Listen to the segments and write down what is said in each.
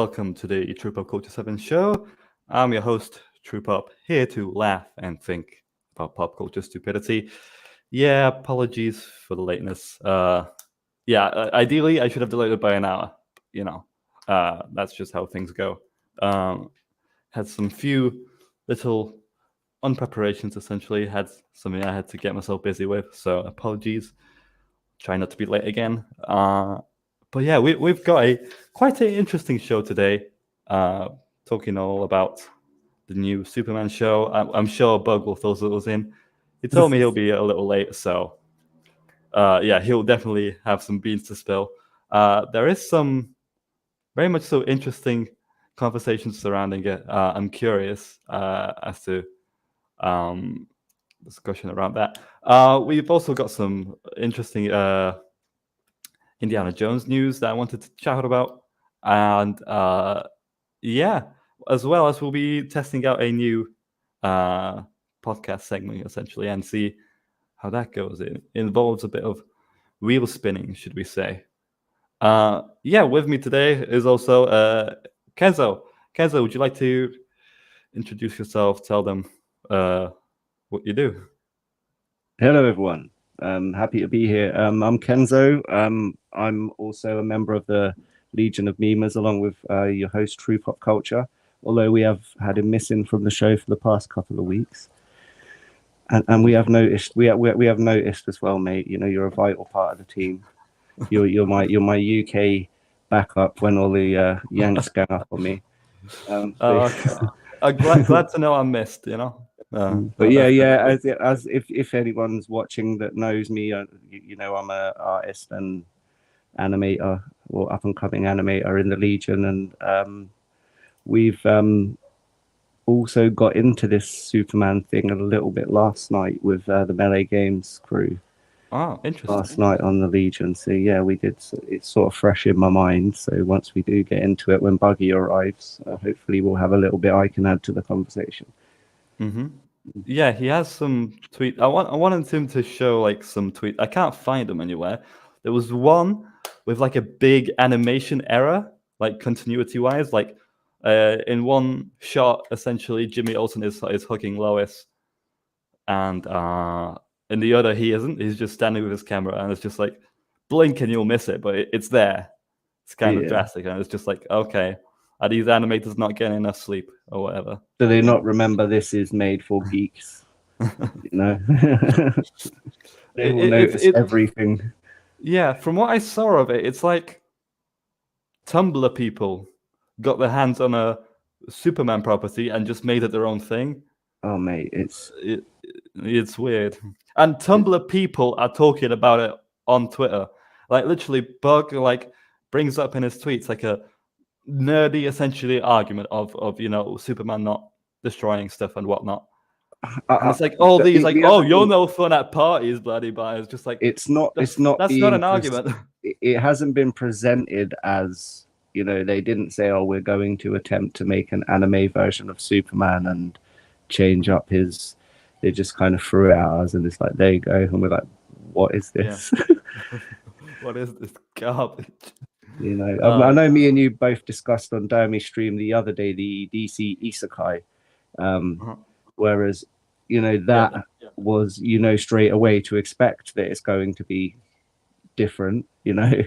welcome to the True Pop Culture 7 show. I'm your host, True Pop, here to laugh and think about pop culture stupidity. Yeah, apologies for the lateness. Ideally, I should have delayed it by an hour. That's just how things go. Had some few little unpreparations, essentially. Had something I had to get myself busy with, so apologies. Try not to be late again. But yeah, we've got quite an interesting show today, talking all about the new Superman show. I'm sure Bug will fill those in. He told me he'll be a little late, so he'll definitely have some beans to spill. There is some very much so interesting conversations surrounding it. I'm curious as to discussion around that. We've also got some interesting Indiana Jones news that I wanted to chat about, and as well as we'll be testing out a new podcast segment essentially and see how that goes. It involves a bit of wheel spinning, should we say. With me today is also Kenzo. Kenzo, would you like to introduce yourself, tell them what you do? Hello, everyone. Happy to be here. I'm Kenzo. I'm also a member of the Legion of Memers, along with your host, True Pop Culture, although we have had him missing from the show for the past couple of weeks. And we have noticed as well, mate. You know, you're a vital part of the team. You're my UK backup when all the Yanks gang up on me. I'm glad to know I'm missed. You know. But as if anyone's watching that knows me, you know, I'm an artist and animator, or up and coming animator in the Legion, and we've also got into this Superman thing a little bit last night with the Melee Games crew. Oh, interesting. Last night on the Legion, so yeah, we did. It's sort of fresh in my mind. So once we do get into it, when Buggy arrives, hopefully we'll have a little bit I can add to the conversation. Mm-hmm. Yeah, he has some tweet. I wanted him to show like some tweet. I can't find them anywhere. There was one with like a big animation error, like continuity wise. Like in one shot, essentially Jimmy Olsen is hooking Lois, and in the other he isn't. He's just standing with his camera, and it's just like blink and you'll miss it, but it's there. It's kind of drastic, and it's just like, okay, are these animators not getting enough sleep or whatever? Do they not remember this is made for geeks? You know, they will notice everything. Yeah, from what I saw of it, it's like Tumblr people got their hands on a Superman property and just made it their own thing. Oh, mate, it's weird. And Tumblr people are talking about it on Twitter. Like literally, Bug like brings up in his tweets like a nerdy, essentially, argument of you know, Superman not destroying stuff and whatnot. And it's like all these like, you're no fun at parties, bloody. But it's just like it's not. That's not an argument. It hasn't been presented as, you know, they didn't say, oh, we're going to attempt to make an anime version of Superman and change up his. They just kind of threw it at us, and it's like, there you go, and we're like, what is this? Yeah. What is this garbage? You know, I know me and you both discussed on Dermy stream the other day the DC Isekai, whereas, you know, that was, you know, straight away to expect that it's going to be different, you know.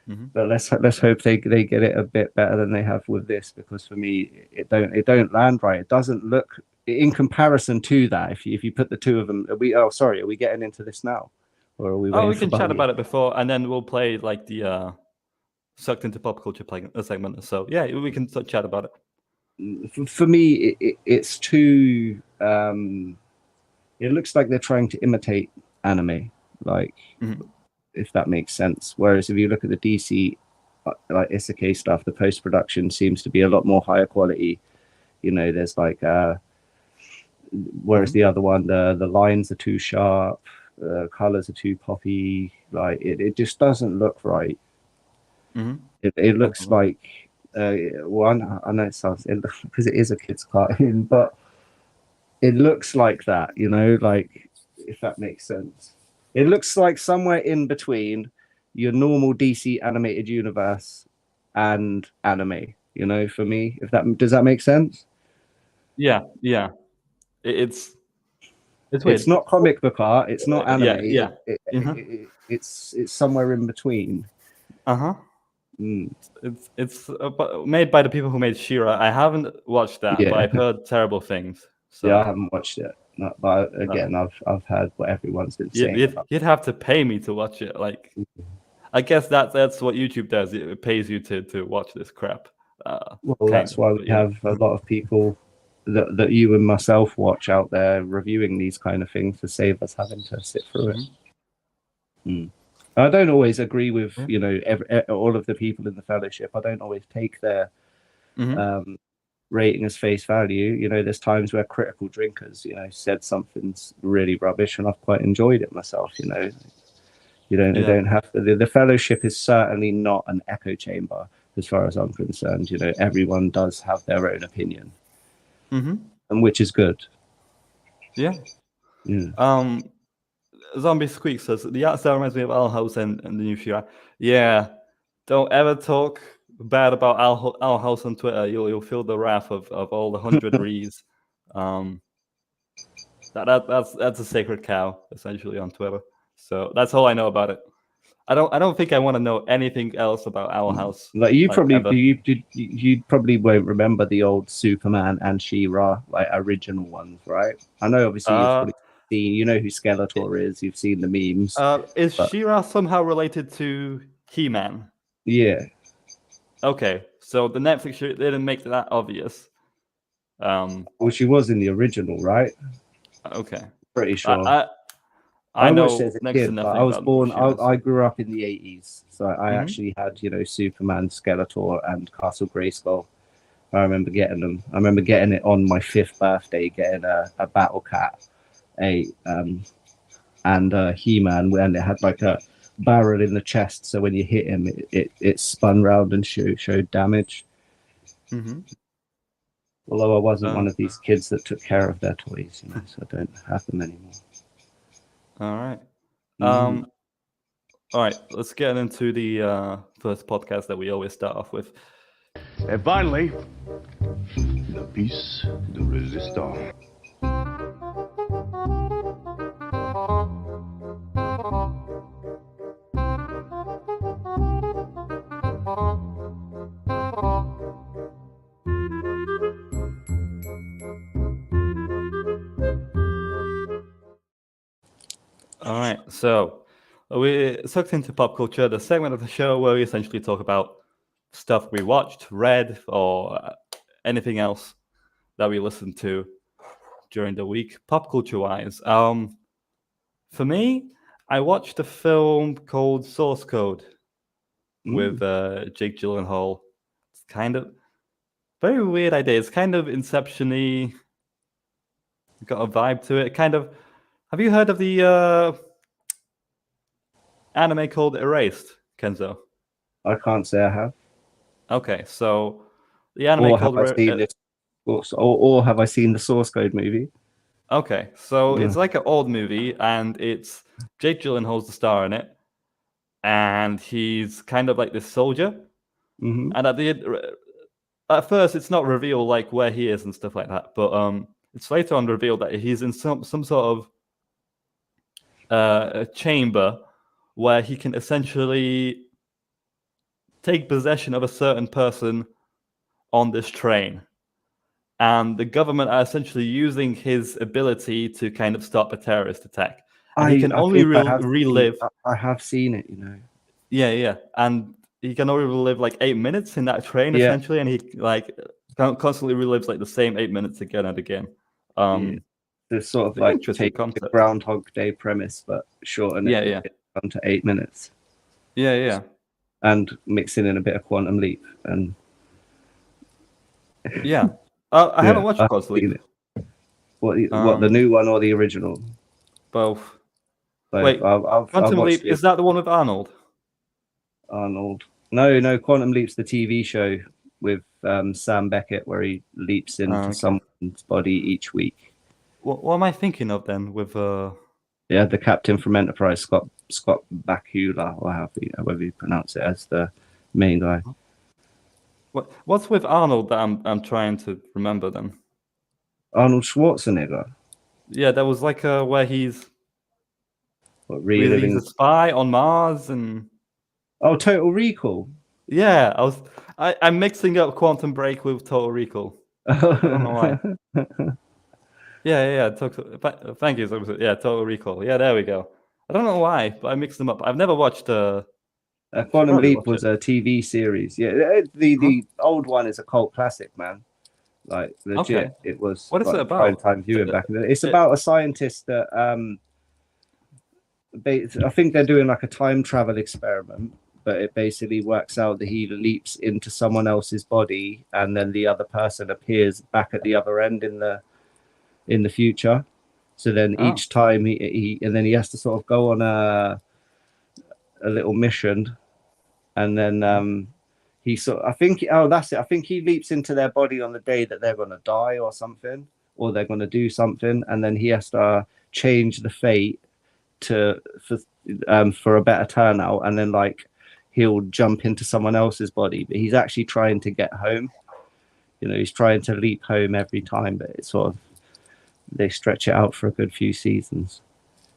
But let's hope they get it a bit better than they have with this, because for me it don't land right. It doesn't look, in comparison to that, if you put the two of them, are we getting into this now, or are we waiting? We can chat about it before, and then we'll play like the sucked into pop culture segment. So yeah, we can chat about it. For me, it's too. It looks like they're trying to imitate anime, like, if that makes sense. Whereas if you look at the DC, like Isekai stuff, the post production seems to be a lot more higher quality. You know, there's like, whereas the other one, the lines are too sharp, the colors are too poppy. Like it just doesn't look right. It looks like, well, I know it sounds, because it is a kid's cartoon, but it looks like that, you know, like, if that makes sense. It looks like somewhere in between your normal DC animated universe and anime. You know, for me, if that does that make sense? Yeah, yeah. It's It's weird. not comic book art. It's not anime. Yeah, yeah. It's somewhere in between. Uh-huh. Mm. It's made by the people who made She-Ra. I haven't watched that, but Yeah, I've heard terrible things. yeah. I So haven't watched it, but again, I've heard what everyone's been saying. you'd have to pay me to watch it. Like, I guess that's what YouTube does. It pays you to watch this crap. Well, that's why we have a lot of people that you and myself watch out there reviewing these kind of things to save us having to sit through it. Mm. I don't always agree with all of the people in the fellowship. I don't always take their rating as face value. You know, there's times where critical drinkers, said something's really rubbish, and I've quite enjoyed it myself. You don't have to. The fellowship is certainly not an echo chamber, as far as I'm concerned. Everyone does have their own opinion, and which is good. Yeah. Zombie Squeak says the art style reminds me of Owl House and the new She-Ra. Yeah, don't ever talk bad about Owl House on Twitter. You'll feel the wrath of all the 100 rees. That's a sacred cow essentially on Twitter. So that's all I know about it. I don't think I want to know anything else about Owl House. Like you probably won't remember the old Superman and She-Ra like original ones, right? I know obviously you've probably seen, you know who Skeletor is, you've seen the memes. Is She-Ra somehow related to He-Man? Yeah. Okay, so the Netflix show didn't make that obvious. Well, she was in the original, right? Okay. Pretty sure. I know watched it as a kid, but I was born. I grew up in the 80s, so I actually had Superman, Skeletor, and Castle Grayskull. I remember getting them. I remember getting it on my 5th birthday, getting a Battle Cat, and He-Man, and it had like a barrel in the chest, so when you hit him, it spun round and showed damage. Although I wasn't one of these kids that took care of their toys, so I don't have them anymore. All right. All right, let's get into the first podcast that we always start off with. And finally, the piece de résistance. All right, so we sucked into pop culture, the segment of the show where we essentially talk about stuff we watched, read, or anything else that we listened to during the week, pop culture-wise. For me, I watched a film called Source Code with Jake Gyllenhaal. It's kind of very weird idea. It's kind of Inception-y. Got a vibe to it. Kind of. Have you heard of the anime called Erased, Kenzo? I can't say I have. Okay, so the anime called or have I seen the Source Code movie? Okay, so it's like an old movie, and it's Jake Gyllenhaal's the star in it, and he's kind of like this soldier. And at first, it's not revealed like where he is and stuff like that, but it's later on revealed that he's in some sort of a chamber where he can essentially take possession of a certain person on this train. And the government are essentially using his ability to kind of stop a terrorist attack. And he can only relive. I have seen it, Yeah. And he can only relive like 8 minutes in that train, essentially. And he like constantly relives like the same 8 minutes again and again. There's sort of like take the Groundhog Day premise, but shorten it down to 8 minutes. Yeah. And mixing in a bit of Quantum Leap and. Yeah. I haven't watched Quantum Leap. What, the new one or the original? Both. Wait, Quantum Leap, is that the one with Arnold? No, Quantum Leap's the TV show with Sam Beckett where he leaps into someone's body each week. What am I thinking of then with Yeah, the captain from Enterprise, Scott Bakula, or however you pronounce it, as the main guy. What's with Arnold that I'm trying to remember then? Arnold Schwarzenegger. Yeah, there was like where he's What, he's a reliving? spy on Mars, and Oh, Total Recall. yeah, I'm mixing up Quantum Break with Total Recall. I don't know why. Yeah. Thank you. Yeah, Total Recall. Yeah, there we go. I don't know why, but I mixed them up. I've never watched. Should Quantum probably Leap watch was it. a TV series. Yeah, the old one is a cult classic, man. Like legit, Okay. it was What is it like prime about? time viewing back in the day. It's It- about a scientist that I think they're doing like a time travel experiment, but it basically works out that he leaps into someone else's body, and then the other person appears back at the other end in the future. So then oh, each time he has to sort of go on a little mission, and then I think, oh, that's it. I think he leaps into their body on the day that they're going to die or something, or they're going to do something, and then he has to change the fate to for a better turnout, and then like he'll jump into someone else's body, but he's actually trying to get home. You know, he's trying to leap home every time, but it's sort of they stretch it out for a good few seasons.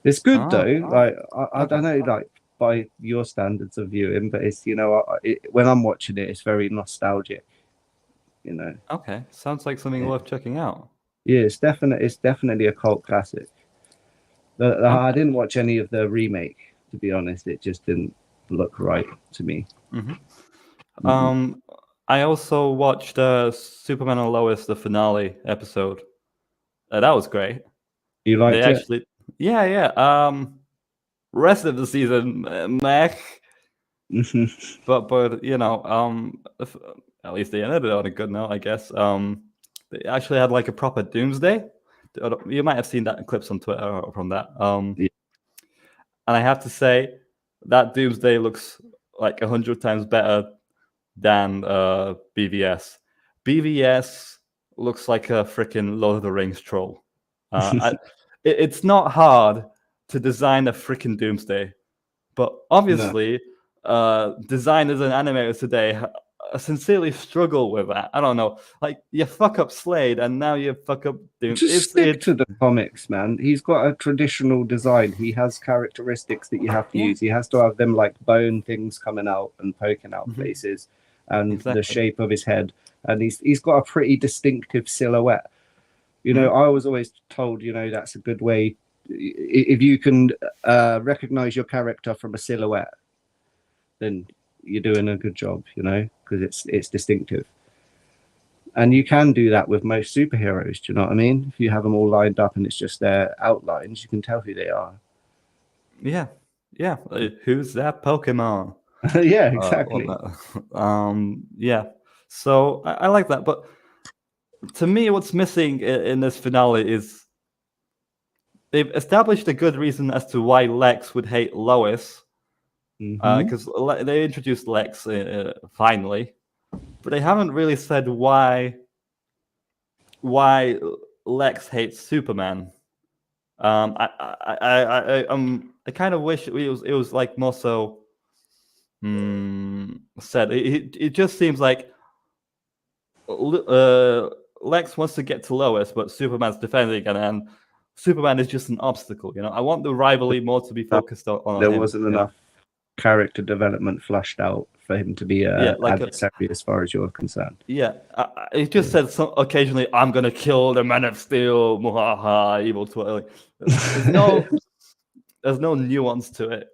It's good though. Like I okay. don't know, like by your standards of viewing, but it's when I'm watching it, it's very nostalgic. You know, Okay. Sounds like something yeah, worth checking out. yeah, it's definitely a cult classic. I Okay. didn't watch any of the remake, to be honest. It just didn't look right to me. hmm Mm-mm. I also watched Superman and Lois, the finale episode. That was great. You They liked it? actually, yeah. Rest of the season, meh. But you know, at least they ended it on a good note, I guess. They actually had like a proper doomsday. You might have seen that in clips on Twitter from that. Yeah. And I have to say that doomsday looks like 100 times better than BVS. BVS looks like a freaking Lord of the Rings troll. It's not hard to design a freaking doomsday, but No. obviously, designers and animators today sincerely struggle with that. I don't know, like you fuck up Slade, and now you fuck up Doom. Just stick to the comics, man. He's got a traditional design. He has characteristics that you have to Yeah, use. He has to have them like bone things coming out and poking out mhm, places, and the exactly. shape of his head. And he's got a pretty distinctive silhouette. You know, Mhm. I was always told, that's a good way if you can recognize your character from a silhouette, then you're doing a good job. Because it's distinctive. And you can do that with most superheroes. Do you know what I mean? If you have them all lined up and it's just their outlines, you can tell who they are. Yeah. Who's that Pokemon? Yeah, On exactly. that. Yeah. So I like that, but to me, what's missing in this finale is they've established a good reason as to why Lex would hate Lois, Hmm. because they introduced Lex finally, but they haven't really said why Lex hates Superman. I kind of wish it was like more so said. It just seems like Lex wants to get to Lois, but Superman's defending, and Superman is just an obstacle. I want the rivalry more to be focused on There him. wasn't enough character development flushed out for him to be Yeah, a like adversary as far as you're concerned. yeah. It just Yeah. said occasionally, "I'm gonna kill the Man of Steel." Muhaha, evil Twitter. Like, there's no nuance to it.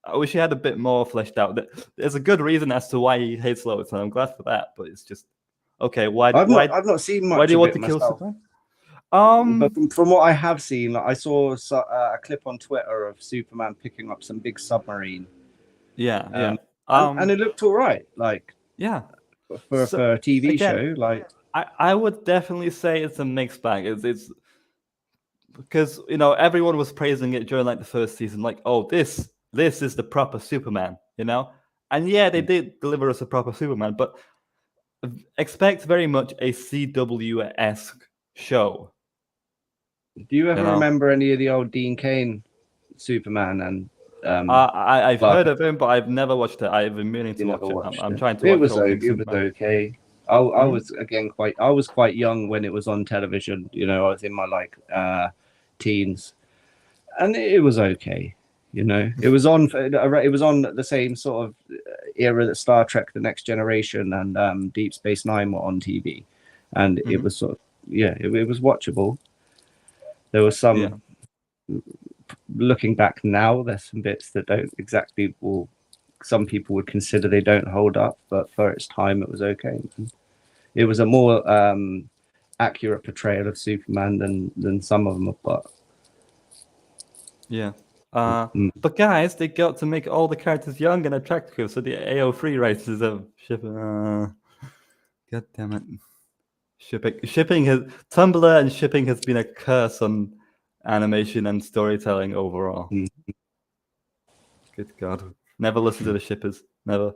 I wish he had a bit more fleshed out. There's a good reason as to why he hates Lois, and I'm glad for that. But it's just okay. Why I've not seen why do much you of want it to kill myself, Superman? but from what I have seen, like, I saw a clip on Twitter of Superman picking up some big submarine, Yeah. and it looked all right, like Yeah. for So a TV again, show, like. I would definitely say it's a mixed bag. It's because everyone was praising it during like the first season, like, oh, this is the proper Superman. And yeah, they did deliver us a proper Superman, but expect very much a CW-esque show. Do you You ever know? remember any of the old Dean Cain Superman and I've But heard of him, but I've never watched it. I've been meaning to you watch never it. watched I'm it. trying to It watch was all things it was Superman. okay. I was again I was quite young when it was on television. You know, I was in my like teens, and it was okay. You know, it was on the same sort of era that Star Trek: The Next Generation and Deep Space Nine were on TV, and it was sort of it was watchable. There was some looking back now, there's some bits that don't exactly some people would consider they don't hold up, but for its time it was okay. It was a more accurate portrayal of Superman than some of them have got. Yeah. But guys, they got to make all the characters young and attractive, so the AO3 writers of shipping. God damn it. Shipping has Tumblr and shipping has been a curse on animation and storytelling overall. Good God. Never listen to the shippers. Never.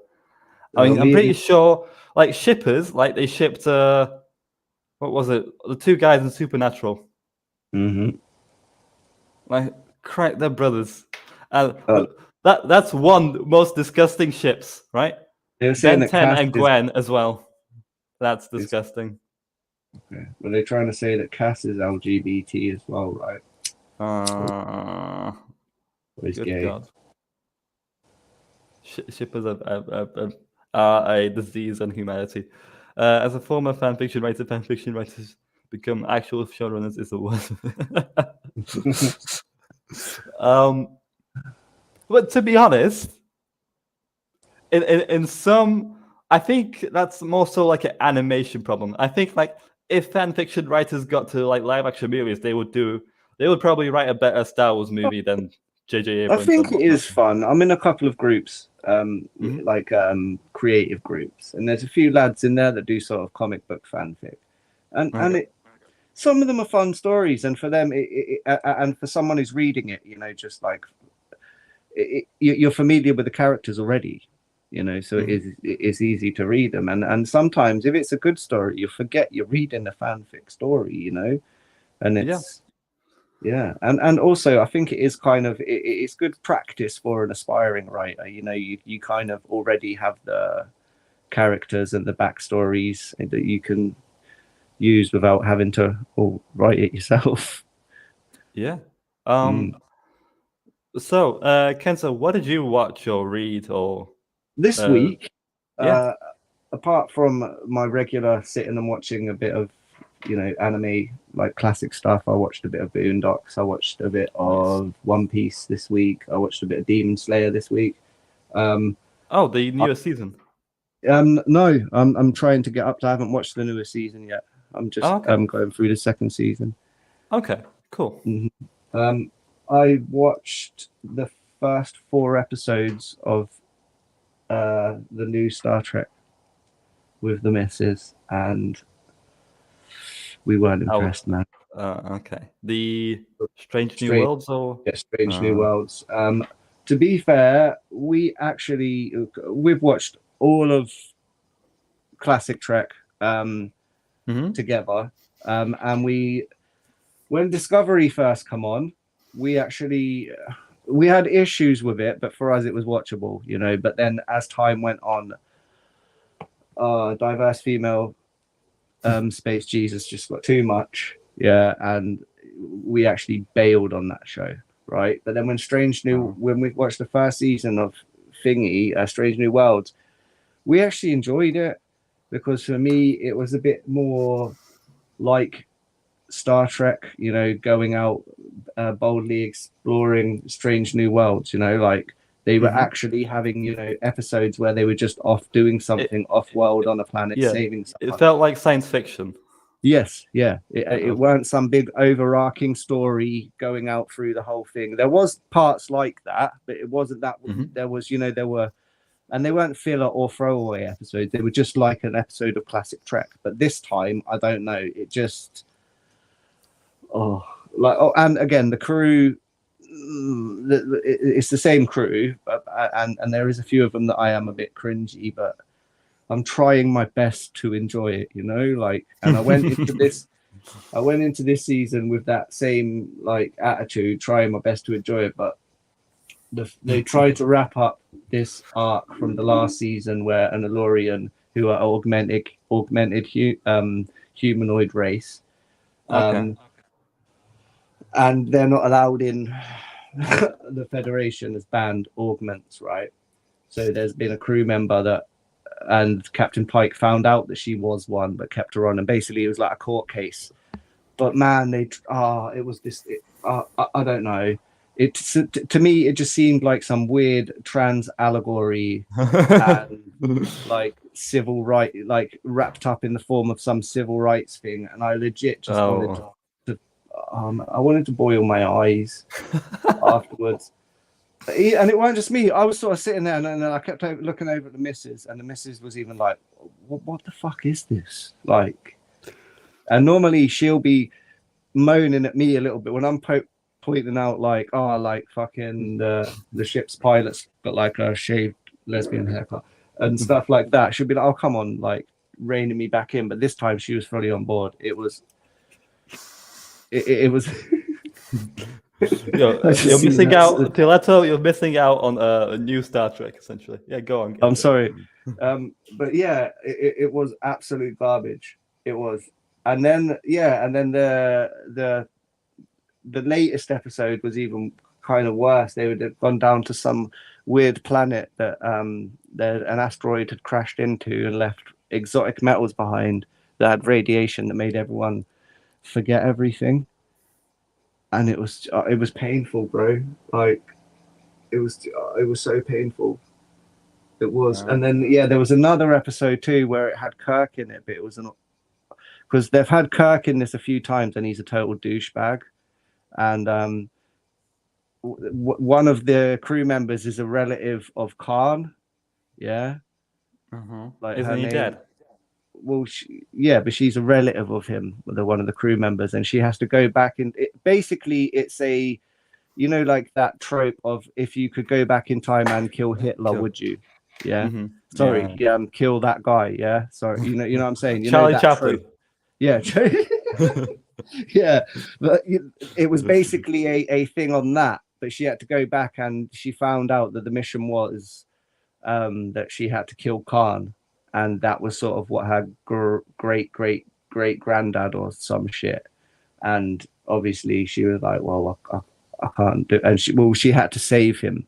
I mean, I'm pretty sure, like, shippers, like, they shipped, what was it? The two guys in Supernatural. Like, crack, they're brothers. That's one most disgusting ships, right? They were saying Ben that 10 Cass and Gwen as well. That's disgusting. Okay. Were they trying to say that Cass is LGBT as well, right? Or is Good gay? God. Shippers are a disease on humanity. As a former fanfiction writers become actual showrunners is the worst. But to be honest, in some, I think that's more so like an animation problem. I think like if fanfiction writers got to like live action movies, they would probably write a better Star Wars movie than J.J. I Abrams. think it is fun. I'm in a couple of groups, like creative groups, and there's a few lads in there that do sort of comic book fanfic, and some of them are fun stories, and for them, and for someone who's reading it, you know, just like you're familiar with the characters already, you know, so it's easy to read them, and sometimes if it's a good story, you forget you're reading a fanfic story, you know, and it's. Yeah, and also I think it is kind of it's good practice for an aspiring writer. You know, you kind of already have the characters and the backstories that you can use without having to write it yourself. Yeah. So, Kenzo, what did you watch or read or this week? Yeah. Apart from my regular sitting and watching a bit of, you know, anime, like classic stuff, I watched a bit of Boondocks. I watched a bit of One Piece this week. I watched a bit of Demon Slayer this week. The newest season. No, I'm trying to get up to. I haven't watched the newest season yet. I'm just going through the second season. Okay, cool. I watched the first 4 episodes of the new Star Trek with the missus, and we weren't impressed, man. Okay. The Strange New Worlds or Strange New Worlds. To be fair, we've watched all of classic Trek together, and when Discovery first come on, we had issues with it, but for us it was watchable, you know. But then as time went on, diverse female space Jesus just got too much, and we actually bailed on that show, right? But then when we watched the first season of Strange New Worlds, we actually enjoyed it, because for me it was a bit more like Star Trek, you know, going out boldly exploring strange new worlds, you know, like they were actually having, you know, episodes where they were just off doing something off-world on a planet, saving someone. It felt like science fiction. Yes, yeah. It weren't some big overarching story going out through the whole thing. There was parts like that, but it wasn't that. There was, you know, and they weren't filler or throwaway episodes. They were just like an episode of classic Trek. But this time, I don't know. It just, and again, the crew, it's the same crew, and there is a few of them that I am a bit cringy, but I'm trying my best to enjoy it, you know, like, and I went into this season with that same like attitude, trying my best to enjoy it, but they tried to wrap up this arc from the last season where an Elorian, who are augmented humanoid race, Okay. and they're not allowed in. The Federation has banned augments, right? So there's been a crew member and Captain Pike found out that she was one, but kept her on, and basically it was like a court case. But man, it was this. I don't know. To me, it just seemed like some weird trans allegory and like civil right, like wrapped up in the form of some civil rights thing. And I legit just wanted to boil my eyes afterwards. And it wasn't just me. I was sort of sitting there, and then I kept looking over at the missus, and the missus was even like, "What the fuck is this?" Like, and normally she'll be moaning at me a little bit when I'm pointing out like, "Oh, like fucking the ship's pilot's got like a shaved lesbian haircut and stuff like that." She'll be like, "Oh, come on," like reining me back in. But this time she was fully on board. It was. You're missing out, Tiletto. You're missing out on a new Star Trek, essentially. Yeah, go on. I'm sorry, but yeah, it was absolute garbage. It was, and then the latest episode was even kind of worse. They would have gone down to some weird planet that an asteroid had crashed into and left exotic metals behind that had radiation that made everyone forget everything. And it was painful, bro. Like it was so painful. It was. Wow. And then there was another episode too where it had Kirk in it, but it was because they've had Kirk in this a few times, and he's a total douchebag. And one of the crew members is a relative of Khan. Yeah. Like, isn't he dead? Well, but she's a relative of him, one of the crew members, and she has to go back and basically it's a, like that trope of if you could go back in time and kill Hitler, would you? Yeah. Sorry, kill that guy. Yeah. Sorry, you know what I'm saying. Charlie Chaplin. Trope. Yeah. Yeah, but it was basically a thing on that, but she had to go back and she found out that the mission was that she had to kill Khan. And that was sort of what her great granddad or some shit. And obviously she was like, well, I can't do it. And she had to save him,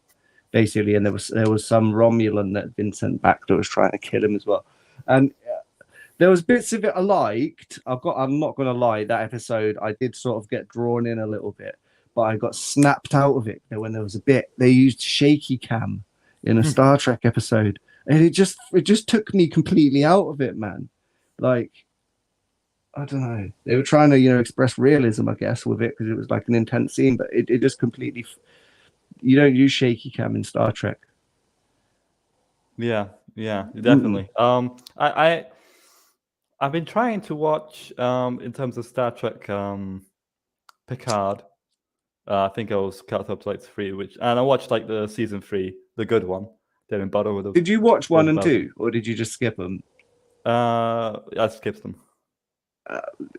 basically. And there was some Romulan that had been sent back that was trying to kill him as well. And there was bits of it I liked. I'm not going to lie, that episode, I did sort of get drawn in a little bit. But I got snapped out of it when there was a bit. They used shaky cam in a Star Trek episode. And it just took me completely out of it, man. Like, I don't know. They were trying to, express realism, I guess, with it because it was like an intense scene, but it just completely. You don't use shaky cam in Star Trek. Yeah, definitely. I've been trying to watch in terms of Star Trek Picard. I think I was caught up to like 3, and I watched like the season 3, the good one. Didn't bother with them. Did you watch 1 and 2, or did you just skip them? I skipped them.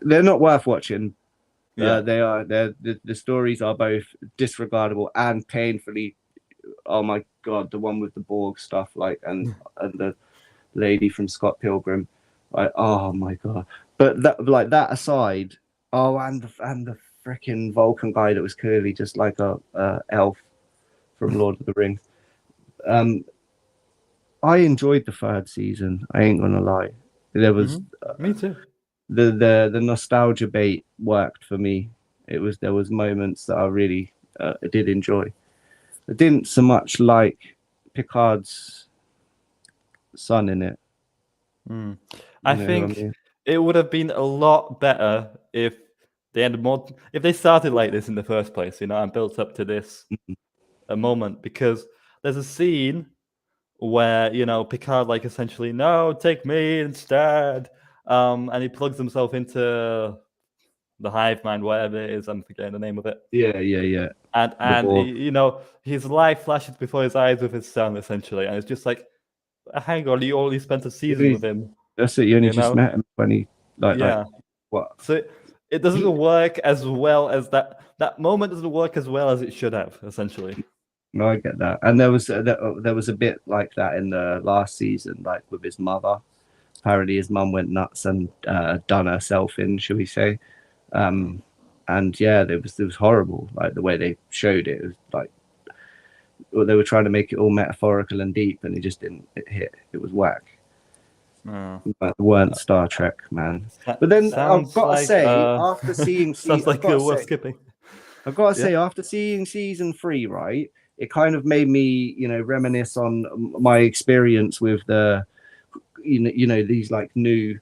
They're not worth watching. Yeah, they are. The stories are both disregardable and painfully. Oh my god, the one with the Borg stuff, like, and the lady from Scott Pilgrim, like, oh my god. But that aside, and the freaking Vulcan guy that was clearly just like a elf from Lord of the Rings. I enjoyed the 3rd season. I ain't gonna lie. There was me too. The nostalgia bait worked for me. There was moments that I really did enjoy. I didn't so much like Picard's son in it. I think it would have been a lot better if they had if they started like this in the first place, and built up to this a moment, because there's a scene where Picard like essentially, no, take me instead, and he plugs himself into the hive mind, whatever it is. I'm forgetting the name of it. Yeah. And his life flashes before his eyes with his son, essentially, and it's just like, hang on, you only spent a season with him. That's it. You only just met him when he like what? So it doesn't work as well as that moment doesn't work as well as it should have, essentially. No, I get that. And there was a bit like that in the last season, like with his mother. Apparently, his mum went nuts and done herself in, shall we say? And yeah, it was horrible. Like the way they showed it, it was like they were trying to make it all metaphorical and deep, and it just didn't hit. It was whack. No. But it weren't Star Trek, man. Sa- But then I've sounds got to like say, after seeing, sounds I've like got to worth say, skipping. I've got to Yeah. say, after seeing season 3, right, it kind of made me, reminisce on my experience with the, these like new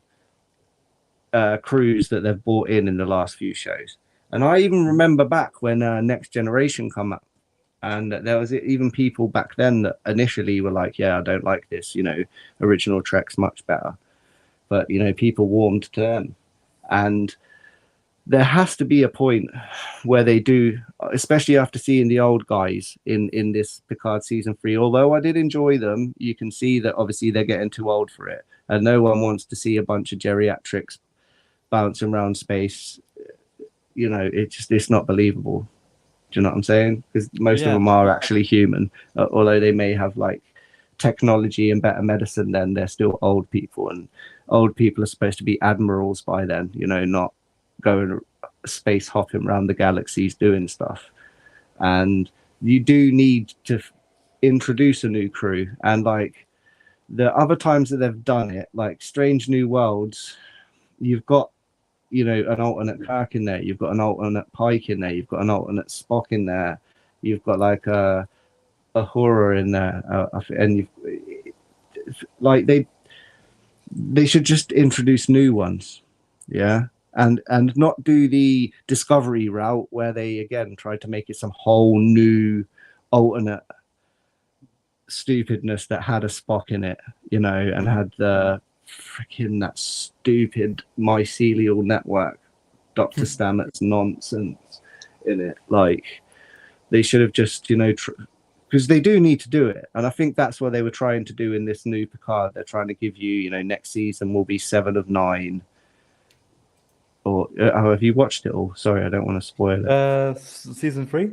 crews that they've brought in the last few shows. And I even remember back when Next Generation come up, and there was even people back then that initially were like, "Yeah, I don't like this. Original Trek's much better." But people warmed to them, and there has to be a point where they do, especially after seeing the old guys in this Picard season 3. Although I did enjoy them, you can see that obviously they're getting too old for it, and no one wants to see a bunch of geriatrics bouncing around space. It's not believable. Do you know what I'm saying? Because most of them are actually human, although they may have like technology and better medicine. Then they're still old people, and old people are supposed to be admirals by then. Not going space hopping around the galaxies doing stuff. And you do need to introduce a new crew. And like the other times that they've done it, like Strange New Worlds, you've got an alternate Kirk in there, you've got an alternate Pike in there, you've got an alternate Spock in there, you've got like a horror in there, and you've like they should just introduce new ones, and not do the Discovery route where they again tried to make it some whole new alternate stupidness that had a Spock in it, and had the freaking that stupid mycelial network, Dr. Stamets nonsense in it. Like they should have just, because they do need to do it, and I think that's what they were trying to do in this new Picard. They're trying to give you, next season will be 7 of 9. Or have you watched it all? Sorry, I don't want to spoil it. Season 3?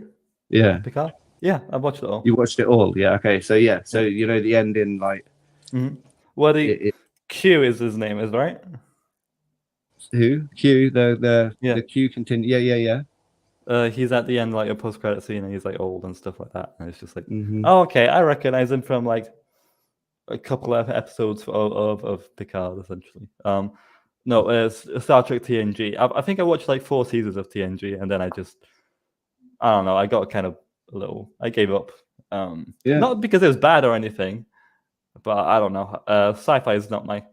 Yeah. Picard? Yeah, I watched it all. You watched it all? Yeah. Okay. So yeah. So the ending, like. Mm-hmm. Well, Q is his name, is right? Who? Q. The Q continue. Yeah. He's at the end, like a post-credit scene, and he's like old and stuff like that, and it's just like, oh, okay, I recognize him from like a couple of episodes of Picard, essentially. No, it's Star Trek TNG. I think I watched like 4 seasons of TNG, and then I don't know, I got kind of I gave up. Not because it was bad or anything, but I don't know. Sci-fi is not my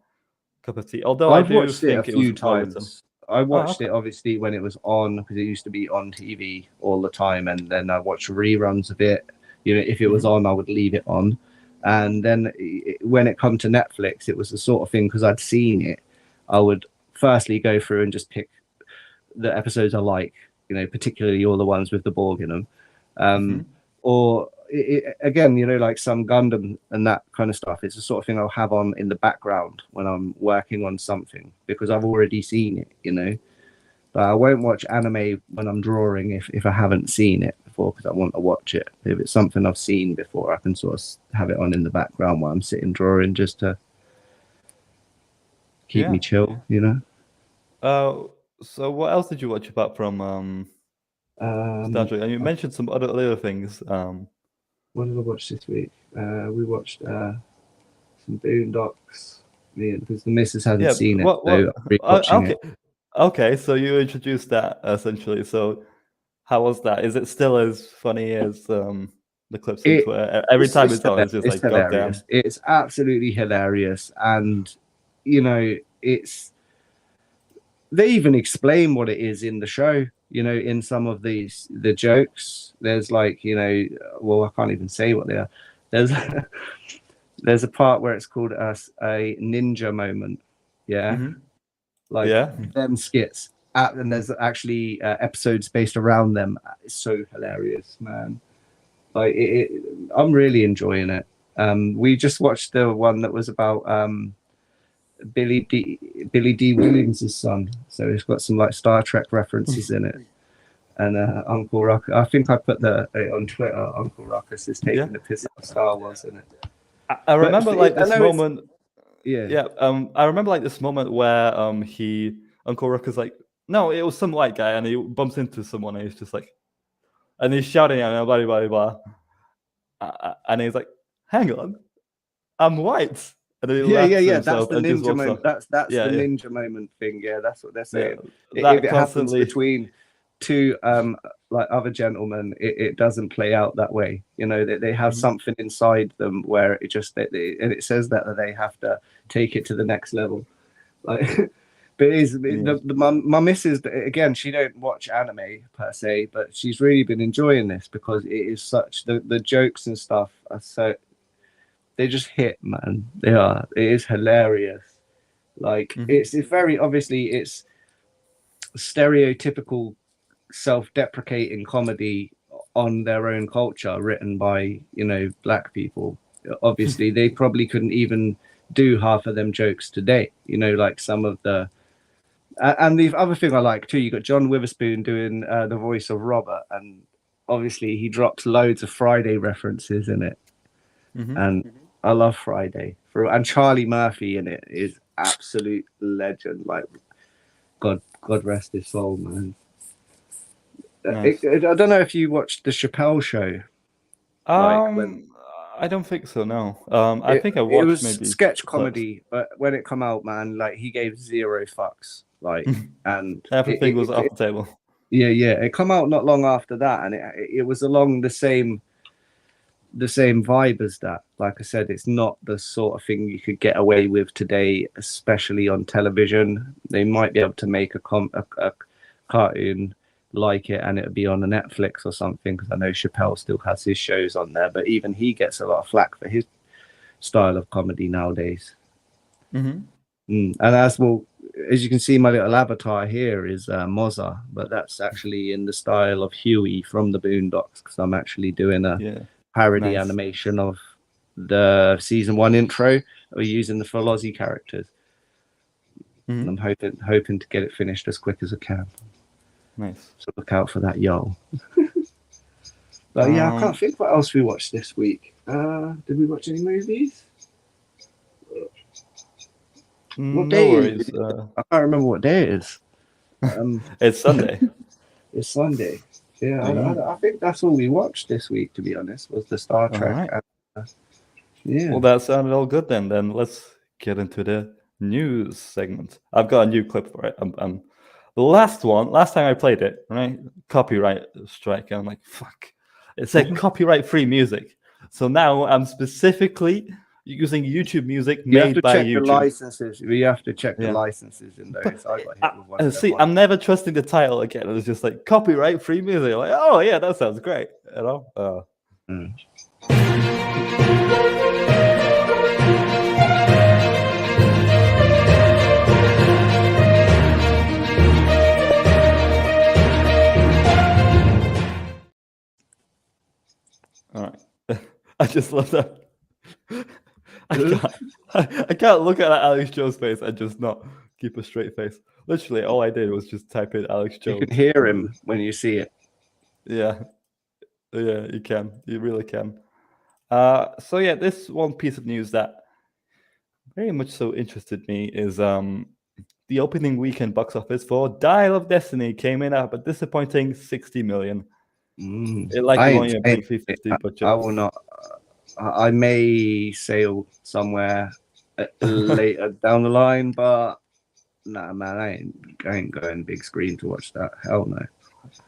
cup of tea. Although I've I do watched think it a few was well written. times. I watched it obviously when it was on, because it used to be on TV all the time, and then I watched reruns of it. If it was on, I would leave it on. And then when it come to Netflix, it was the sort of thing, because I'd seen it, I would firstly go through and just pick the episodes I like, particularly all the ones with the Borg in them. Or again, like some Gundam and that kind of stuff. It's the sort of thing I'll have on in the background when I'm working on something, because I've already seen it, But I won't watch anime when I'm drawing if I haven't seen it before, because I want to watch it. If it's something I've seen before, I can sort of have it on in the background while I'm sitting drawing, just to keep me chill, So what else did you watch apart from Star Trek? And you mentioned some other things. What did I watch this week? We watched some Boondocks, because the missus hasn't seen it. So I'm rewatching it. Okay, so you introduced that essentially. So how was that? Is it still as funny as the clips on Twitter? Every time it's on, it's just like hilarious. Goddamn. It's absolutely hilarious, and it's. They even explain what it is in the show. In some of the jokes, there's like, well, I can't even say what they are. There's a part where it's called a ninja moment. Them skits. And there's actually episodes based around them. It's so hilarious, man. Like I'm really enjoying it. We just watched the one that was about Billy D. Williams' son, so it's got some like Star Trek references in it. And Uncle Ruckus, I think I put on Twitter. Uncle Ruckus is taking the piss out of Star Wars, isn't it? I remember like this moment. Yeah. I remember like this moment where Uncle Rook is like, no, it was some white guy, and he bumps into someone, and he's just like, and he's shouting at him, blah blah blah, and he's like, hang on, I'm white. And then he yeah. That's the ninja moment. That's the ninja moment thing. Yeah, that's what they're saying. If it happens between two like other gentlemen, it doesn't play out that way. You know, they have something inside them where it just and it says that they have to take it to the next level. Like, but my missus, again, she don't watch anime per se, but she's really been enjoying this because it is such the jokes and stuff are so. They just hit, man. They are. It is hilarious. Like it's very obviously it's stereotypical self-deprecating comedy on their own culture, written by black people. Obviously, they probably couldn't even do half of them jokes today. Like some of the. And the other thing I like too, you got John Witherspoon doing the voice of Robert, and obviously he drops loads of Friday references in it, and. I love Friday, and Charlie Murphy in it is absolute legend. Like, God rest his soul, man. Nice. I don't know if you watched the Chappelle Show. I don't think so. No. I think I watched. It was maybe sketch comedy, but when it come out, man, like he gave zero fucks. Like, and everything was off the table. Yeah. It come out not long after that, and it was along the same vibe as that. Like I said, it's not the sort of thing you could get away with today, especially on television. They might be able to make a cartoon like it, and it would be on a Netflix or something, because I know Chappelle still has his shows on there, but even he gets a lot of flack for his style of comedy nowadays. And as you can see, my little avatar here is Mozza, but that's actually in the style of Huey from the Boondocks, because I'm actually doing a parody animation of the season 1 intro. We're using the full Aussie characters. And I'm hoping to get it finished as quick as I can. Nice. So look out for that, y'all. But yeah, I can't think what else we watched this week. Did we watch any movies? What day is it? I can't remember what day it is. It's Sunday. It's Sunday. Yeah, I think that's all we watched this week, to be honest, was the Star Trek. Right. Well, that sounded all good then. Then let's get into the news segment. I've got a new clip for it. The last time I played it, right? Copyright strike. And I'm like, fuck. It said copyright-free music. So now I'm specifically using YouTube music made by YouTube. Licenses. We have to check the licenses in those. I got hit with one. See, I'm never trusting the title again. It was just like copyright free music. Like, oh yeah, that sounds great. All right. I just love that. I can't look at Alex Jones' face and just not keep a straight face. Literally, all I did was just type in Alex Jones. You can hear him when you see it. Yeah, you can. You really can. So yeah, this one piece of news that very much so interested me is the opening weekend box office for Dial of Destiny came in at a disappointing 60 million. It likely only a briefly 50 budget. I will not. I may sail somewhere later down the line, but nah, man, I ain't going big screen to watch that. Hell no.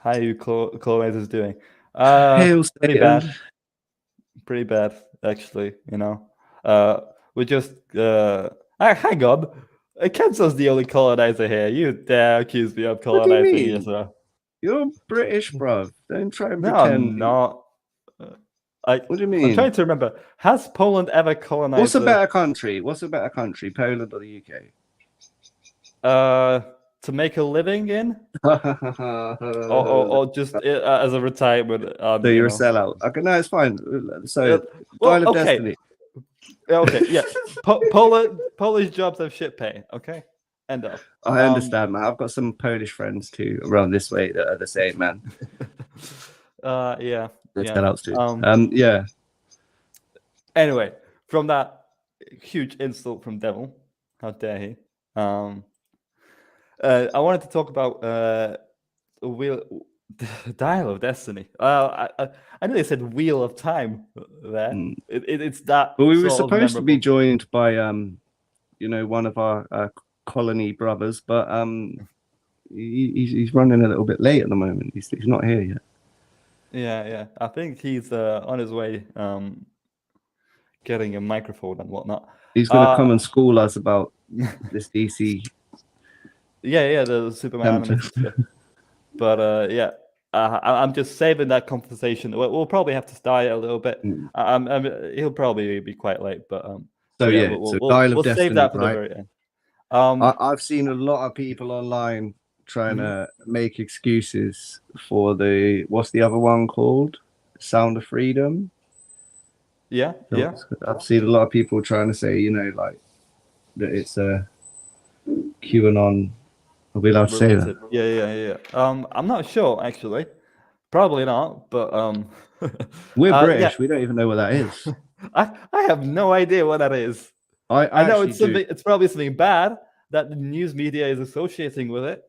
How are you Close doing? Pretty bad, actually. We just hang on. Kenzo's the only colonizer here. You dare accuse me of colonizing Israel? You're British, bruv. Don't try and pretend. No, I'm not. What do you mean? I'm trying to remember. Has Poland ever colonized? What's a better country? Poland or the UK? To make a living in, or just as a retirement. So you're a sellout. Okay, no, it's fine. So, Dial of Destiny. Okay, yeah. Polish jobs have shit pay. Okay, end up. I understand, man. I've got some Polish friends too around this way that are the same, man. Yeah. Tell outs to. Yeah. Anyway, from that huge insult from Devil, how dare he? I wanted to talk about Dial of Destiny. I nearly said Wheel of Time there. It's that. Well, we were sort of supposed to be memorable. joined by one of our colony brothers, but he's running a little bit late at the moment. He's not here yet. Yeah. I think he's on his way, getting a microphone and whatnot. He's going to come and school us about this DC. Yeah, the Superman anime stuff. But yeah, I'm just saving that conversation. We'll probably have to start it a little bit. He'll probably be quite late, but we'll save that for the very end. I've seen a lot of people online trying to make excuses for what's the other one called? Sound of Freedom. Yeah. I've seen a lot of people trying to say, that it's a QAnon. Are we allowed to say that? Yeah. I'm not sure actually. Probably not, but we're British. We don't even know what that is. I have no idea what that is. I know it's something. It's probably something bad that the news media is associating with it.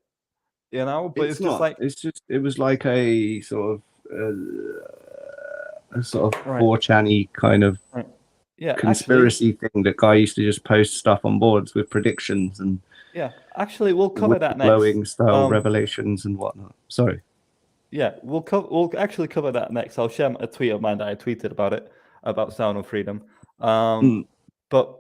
But it's just like it was like a sort of 4chan-y kind of conspiracy thing. That guy used to just post stuff on boards with predictions and actually we'll cover that next. Glowing style revelations and whatnot. Sorry. Yeah, we'll actually cover that next. I'll share a tweet of mine that I tweeted about it, about Sound of Freedom. But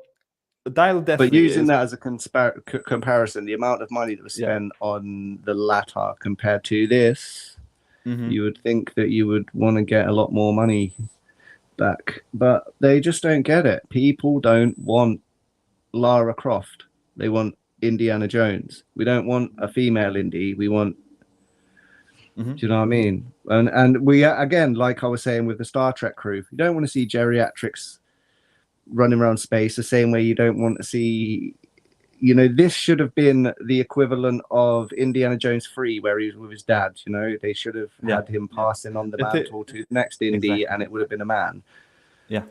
Dial of Destiny. But using that as a comparison, the amount of money that was spent on the latter compared to this, you would think that you would want to get a lot more money back. But they just don't get it. People don't want Lara Croft. They want Indiana Jones. We don't want a female Indy. We want. Do you know what I mean? And we, again, like I was saying with the Star Trek crew, you don't want to see geriatrics running around space the same way you don't want to see, this should have been the equivalent of Indiana Jones 3, where he was with his dad. They should have had him passing on the mantle to the next Indy, and it would have been a man. Yeah.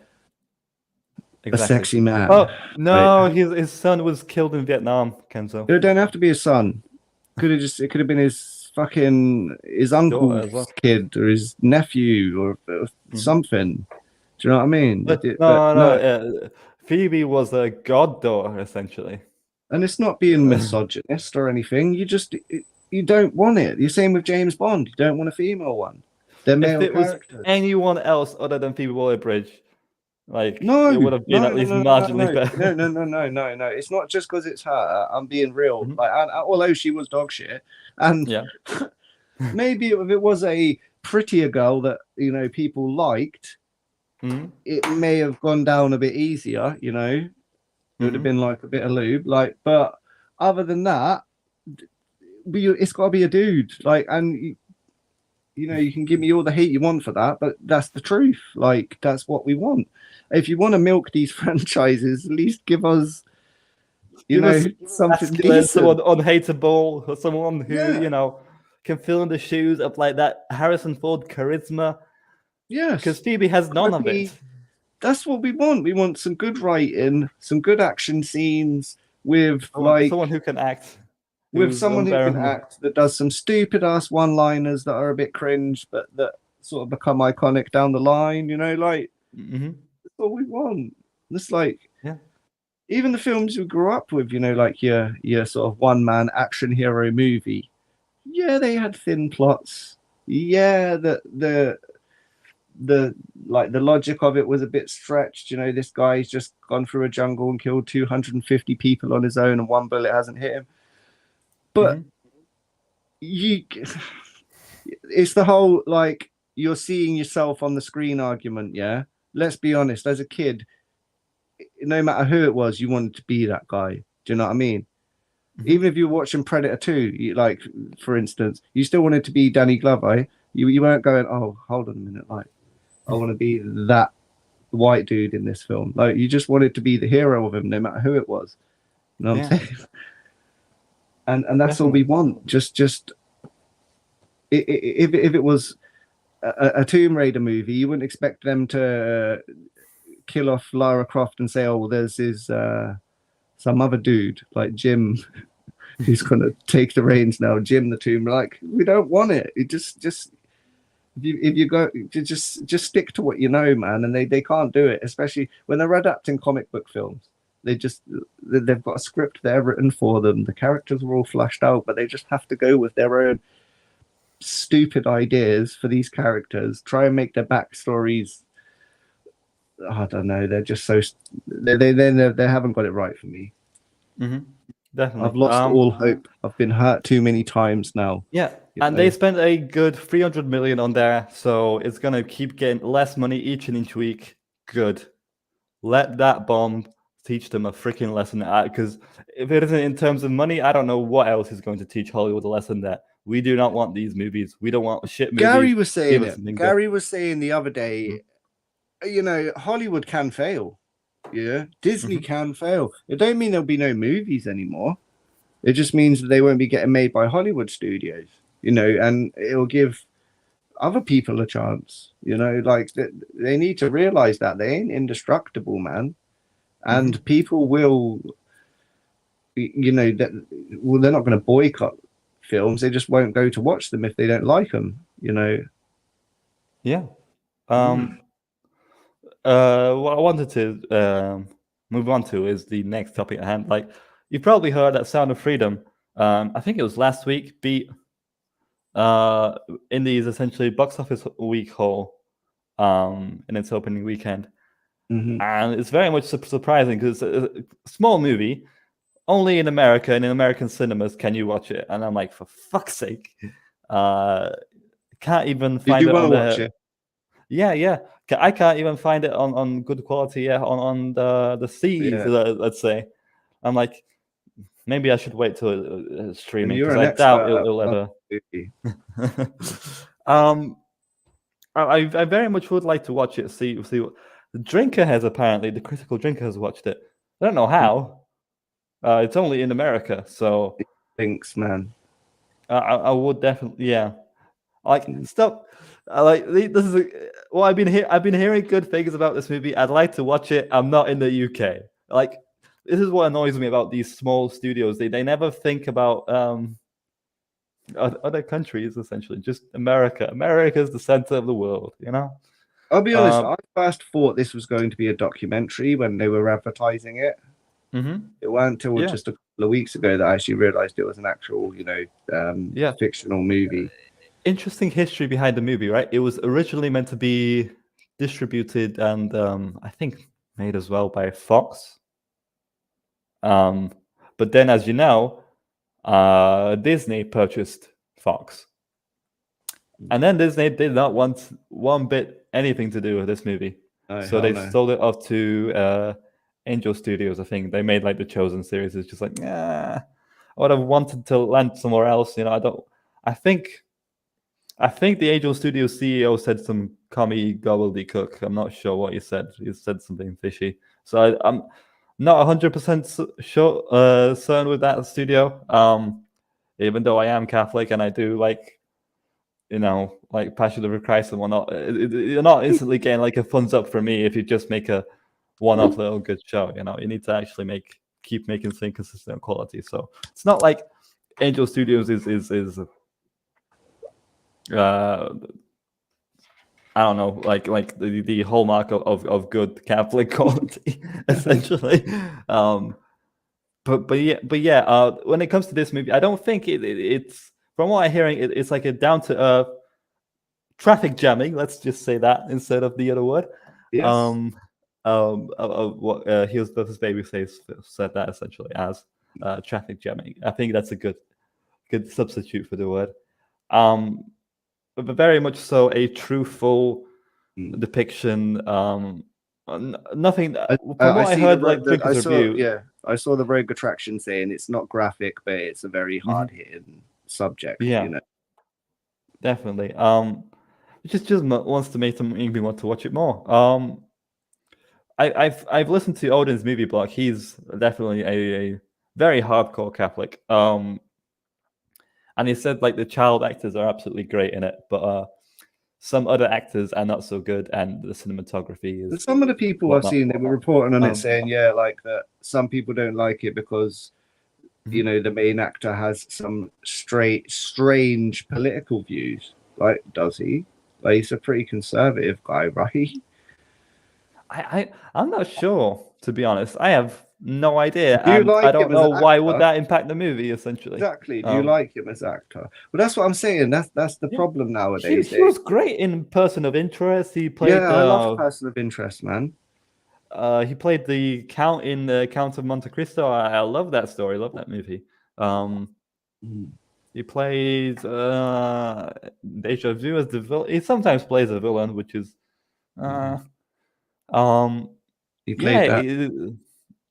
Exactly. A sexy man. Oh no, his son was killed in Vietnam, Kenzo. It don't have to be his son. It could have been his uncle's kid or his nephew or something. Do you know what I mean? No. Phoebe was a goddaughter essentially, and it's not being misogynist or anything. You don't want it. You're same with James Bond. You don't want a female one. They're male characters. Was anyone else other than Phoebe Waller-Bridge, it would have been at least marginally better. No. It's not just because it's her. I'm being real. Although she was dog shit, and maybe if it was a prettier girl that people liked, it may have gone down a bit easier. It would have been like a bit of lube. But other than that, it's got to be a dude. And you can give me all the hate you want for that, but that's the truth. That's what we want. If you want to milk these franchises, at least give us, something decent. Someone unhateable, or someone who can fill in the shoes of that Harrison Ford charisma. Yes, because Phoebe has none of it. That's what we want. We want some good writing, some good action scenes with someone who can act. With someone who can act, that does some stupid ass one-liners that are a bit cringe, but that sort of become iconic down the line. That's what we want. It's even the films we grew up with. Your sort of one-man action hero movie. Yeah, they had thin plots. Yeah, the logic of it was a bit stretched. This guy's just gone through a jungle and killed 250 people on his own, and one bullet hasn't hit him. But it's the whole you're seeing yourself on the screen argument. Yeah, let's be honest. As a kid, no matter who it was, you wanted to be that guy. Do you know what I mean? Even if you were watching Predator 2, for instance, you still wanted to be Danny Glover. You weren't going, oh, hold on a minute, I want to be that white dude in this film. You just wanted to be the hero of him, no matter who it was. You know what I'm saying? and that's all we want. Just if it was a Tomb Raider movie, you wouldn't expect them to kill off Lara Croft and say, "Oh, well, there's his some other dude like Jim who's gonna take the reins now." Jim the Tomb, like, we don't want it. It just if you go, just stick to what you know, man. And they can't do it, especially when they're adapting comic book films. They've got a script there written for them. The characters are all flashed out, but they just have to go with their own stupid ideas for these characters. Try and make their backstories. I don't know. They're just so they haven't got it right for me. Mm-hmm. Definitely. I've lost all hope. I've been hurt too many times now. Yeah, and they spent a good 300 million on there, so it's gonna keep getting less money each and each week. Good. Let that bomb teach them a freaking lesson. Because if it isn't in terms of money, I don't know what else is going to teach Hollywood a lesson that we do not want these movies. We don't want shit movies. Gary was saying it. Gary was saying the other day, you know, Hollywood can fail. Yeah, Disney can fail. It don't mean there'll be no movies anymore. It just means that they won't be getting made by Hollywood studios, you know, and it'll give other people a chance, you know, like they need to realize that they ain't indestructible, man. And people will, you know, well, they're not going to boycott films. They just won't go to watch them if they don't like them, you know. Yeah. What I wanted to move on to is the next topic at hand. Like, you've probably heard that Sound of Freedom, I think it was last week, beat Indies essentially box office week haul in its opening weekend. And it's very much surprising because it's a small movie. Only in America and in American cinemas can you watch it. And I'm like, for fuck's sake. Can't even find it on the... Yeah. I can't even find it on good quality on the C's, let's say. I'm like, maybe I should wait till streaming, because I doubt it'll ever... I very much would like to watch it, see what... The Drinker has, apparently, the Critical Drinker has watched it. I don't know how. It's only in America, so... Thanks, man. I would definitely, yeah. Like, stop. This is well, I've been hearing good things about this movie. I'd like to watch it. I'm not in the UK. Like, this is what annoys me about these small studios. They never think about other countries, essentially. Just America. America's the center of the world, you know? I'll be honest, I first thought this was going to be a documentary when they were advertising it. It wasn't until just a couple of weeks ago that I actually realized it was an actual, you know, fictional movie. Interesting history behind the movie, right? It was originally meant to be distributed and I think made as well by Fox. But then, as you know, Disney purchased Fox. And then Disney did not want one bit anything to do with this movie. So they sold it off to Angel Studios, I think. They made like the Chosen series. It's just like, I would have wanted to land somewhere else. You know, I think the Angel Studios CEO said some commie gobbledygook. I'm not sure what he said. He said something fishy. So I'm not 100% sure, certain with that studio. Even though I am Catholic and I do like, you know, like Passion of Christ and whatnot, you're not instantly getting like a thumbs up from me if you just make a one-off little good show. You know, you need to actually keep making things consistent quality. So it's not like Angel Studios is I don't know, like the hallmark of good Catholic quality, essentially. But yeah. When it comes to this movie, I don't think it's, from what I'm hearing, it's like a down to earth traffic jamming. Let's just say that instead of the other word. Yes. What Heels versus Baby said that essentially as traffic jamming. I think that's a good substitute for the word. But very much so a truthful depiction. Nothing. From what I heard, like Drinker's review. Yeah, I saw the Rogue Attraction saying it's not graphic, but it's a very hard-hitting subject. Yeah, you know? Definitely. Just wants to make me want to watch it more. I've listened to Odin's movie blog. He's definitely a very hardcore Catholic. and he said like the child actors are absolutely great in it, but some other actors are not so good, and the cinematography is Some of the people I've whatnot. seen, they were reporting on it Um, saying, yeah, like that some people don't like it because you Mhm. know the main actor has some strange political views. Like, does he? Like, he's a pretty conservative guy, right? I'm not sure, to be honest. I have no idea, Do you and I like him don't as know an why would actor? that impact the movie. Essentially, Exactly. Do you like him as actor? Well, that's what I'm saying. That's the yeah, problem he nowadays. he was great in Person of Interest. He played Yeah, I love Person of Interest, man. he played the Count in the Count of Monte Cristo. I love that story. I love that movie. Mm. He plays Deja Vu as the villain. He sometimes plays a villain, which is um He played yeah that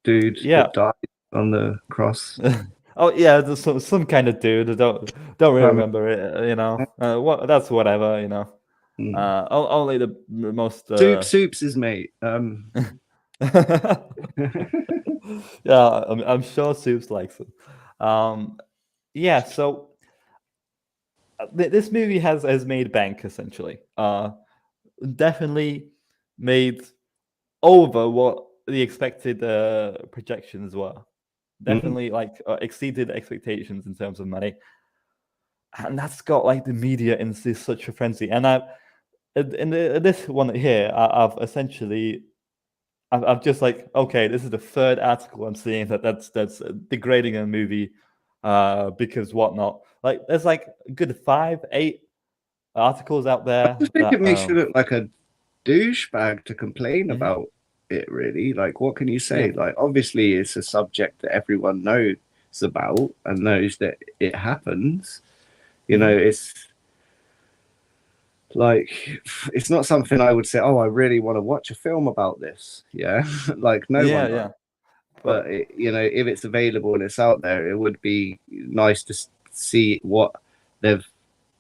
dude yeah. that died on the cross. Oh yeah, there's some kind of dude. I don't really Um, remember it. What that's whatever. Only the most. Soup's his mate. Yeah, I'm sure Soups likes it. Yeah, so this movie has made bank essentially. Definitely made over what the expected projections were. Definitely like exceeded expectations in terms of money, and that's got like the media in such a frenzy. And this one here, I've essentially I've just like, okay, this is the third article I'm seeing that's degrading a movie because whatnot. Like there's like a good 5-8 articles out I there just think it that makes you look like a douchebag to complain mhm, about it, really. Like, what can you yeah. say? Like, obviously, it's a subject that everyone knows about and knows that it happens. You know, Mhm. it's like, it's not something I would say, oh, I really want to watch a film about this. Yeah. Like, no Yeah, one does. yeah. But, But you know, if it's available and it's out there, it would be nice to see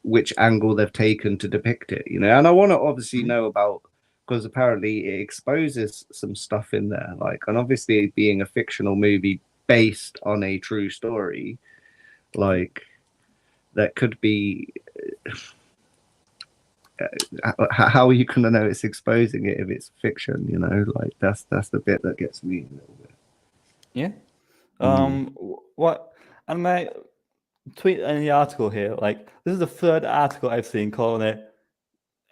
which angle they've taken to depict it, you know. And I want to obviously mhm, know about, because apparently it exposes some stuff in there, like, and obviously being a fictional movie based on a true story, like, that could be how are you going to know it's exposing it if it's fiction, you know? Like, that's the bit that gets me a little bit. yeah. Mm. What and my tweet in the article here, like this is the third article I've seen calling it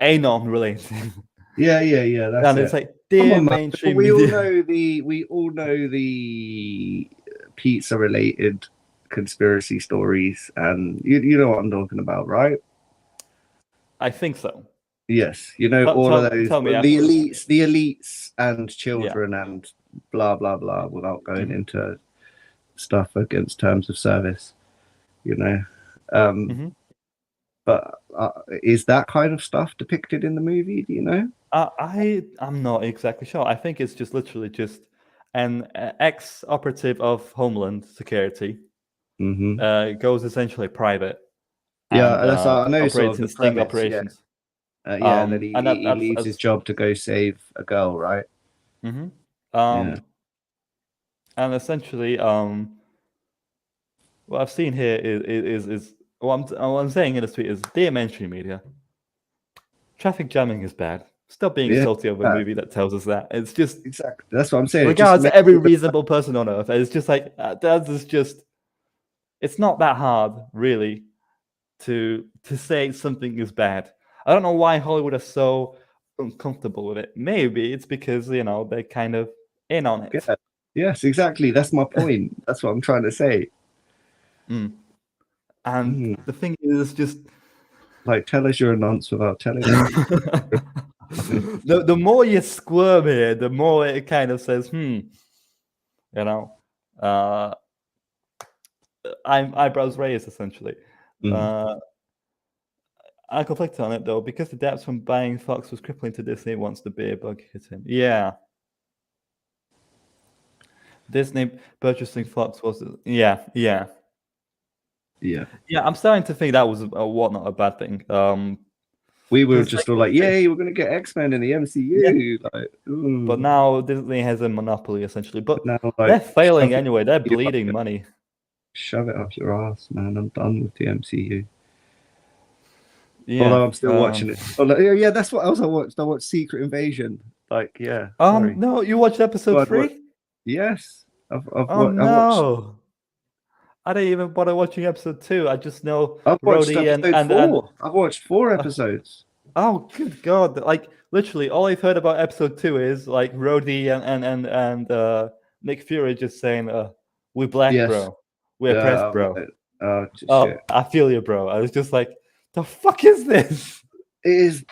anon related. Yeah, that's And it's it. like, Come dear on, man. mainstream media. We all know the pizza related conspiracy stories, and you know what I'm talking about, right? I think so. Yes, you know Tell, all of tell, those, tell me afterwards. the elites and Yeah. children and blah blah blah, without going Mhm. into stuff against terms of service, you know. Um, Mhm. but is that kind of stuff depicted in the movie? Do you know? I'm not exactly sure. I think it's just literally just an ex-operative of Homeland Security Hmm. goes essentially private and Yeah, that's I know sort operates of in the sting premise. Yeah, operations. yeah, and then And he leaves his job to go save a girl, right? mhm. Yeah. And essentially, what I've seen here is what I'm saying in the tweet is, dear mainstream media, traffic jamming is bad. Stop being Yeah, salty over a movie that tells us that. It's just exactly. That's what I'm saying. It just regards to makes every you look, reasonable person on earth. It's just like that is just. It's not that hard, really, to say something is bad. I don't know why Hollywood is so uncomfortable with it. Maybe it's because they're kind of in on it. yeah. Yes, exactly. That's my point. That's what I'm trying to say. Mm. And Mm. the thing is just Like, tell us you're a nonce without telling us. the more you squirm here, the more it kind of says, you know, uh, eyebrows raised essentially. Mm. I conflicted on it though because the debts from buying Fox was crippling to Disney once the beer bug hit him. Yeah, Disney purchasing Fox was yeah. Yeah. I'm starting to think that was not a bad thing. We were Because just all like, yay, we're going to get X-Men in the yeah, MCU. Like, but ooh. now Disney has a monopoly essentially. But But now, they're like, failing something anyway. They're you like bleeding it. money. shove it up your ass, man. I'm done with the MCU. Yeah. Although I'm still watching it. Although, yeah, that's what else I watched. I watched Secret Invasion. Like, yeah. Sorry. No, you watched episode 3? Yes. Oh I watched. no. I didn't even bother watching episode 2. I just know I've watched Rhodey episode 4. I've watched 4 episodes. Oh, good God! Like literally, all I've heard about episode 2 is like Rhodey and Nick Fury just saying, "We black, Yes. bro. We're oppressed, bro." Shit. I feel you, bro. I was just like, "The fuck is this?" It is.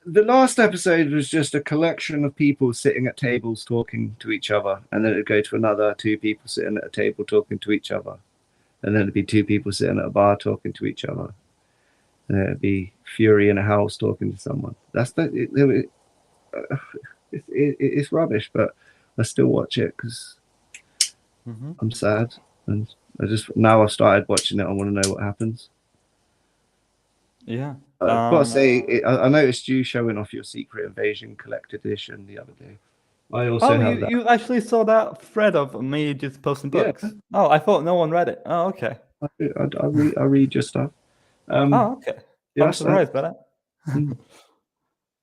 The last episode was just a collection of people sitting at tables talking to each other, and then it'd go to another 2 people sitting at a table talking to each other, and then it'd be 2 people sitting at a bar talking to each other, and it'd be Fury in a house talking to someone. It's rubbish, but I still watch it because I'm sad, and now I've started watching it. I want to know what happens. Yeah. I've got to say, I noticed you showing off your Secret Invasion collected edition the other day. I also have that. You actually saw that thread of me just posting books? Yeah. Oh, I thought no one read it. Oh, okay. I read your stuff. Okay. Yeah, I'm surprised by that.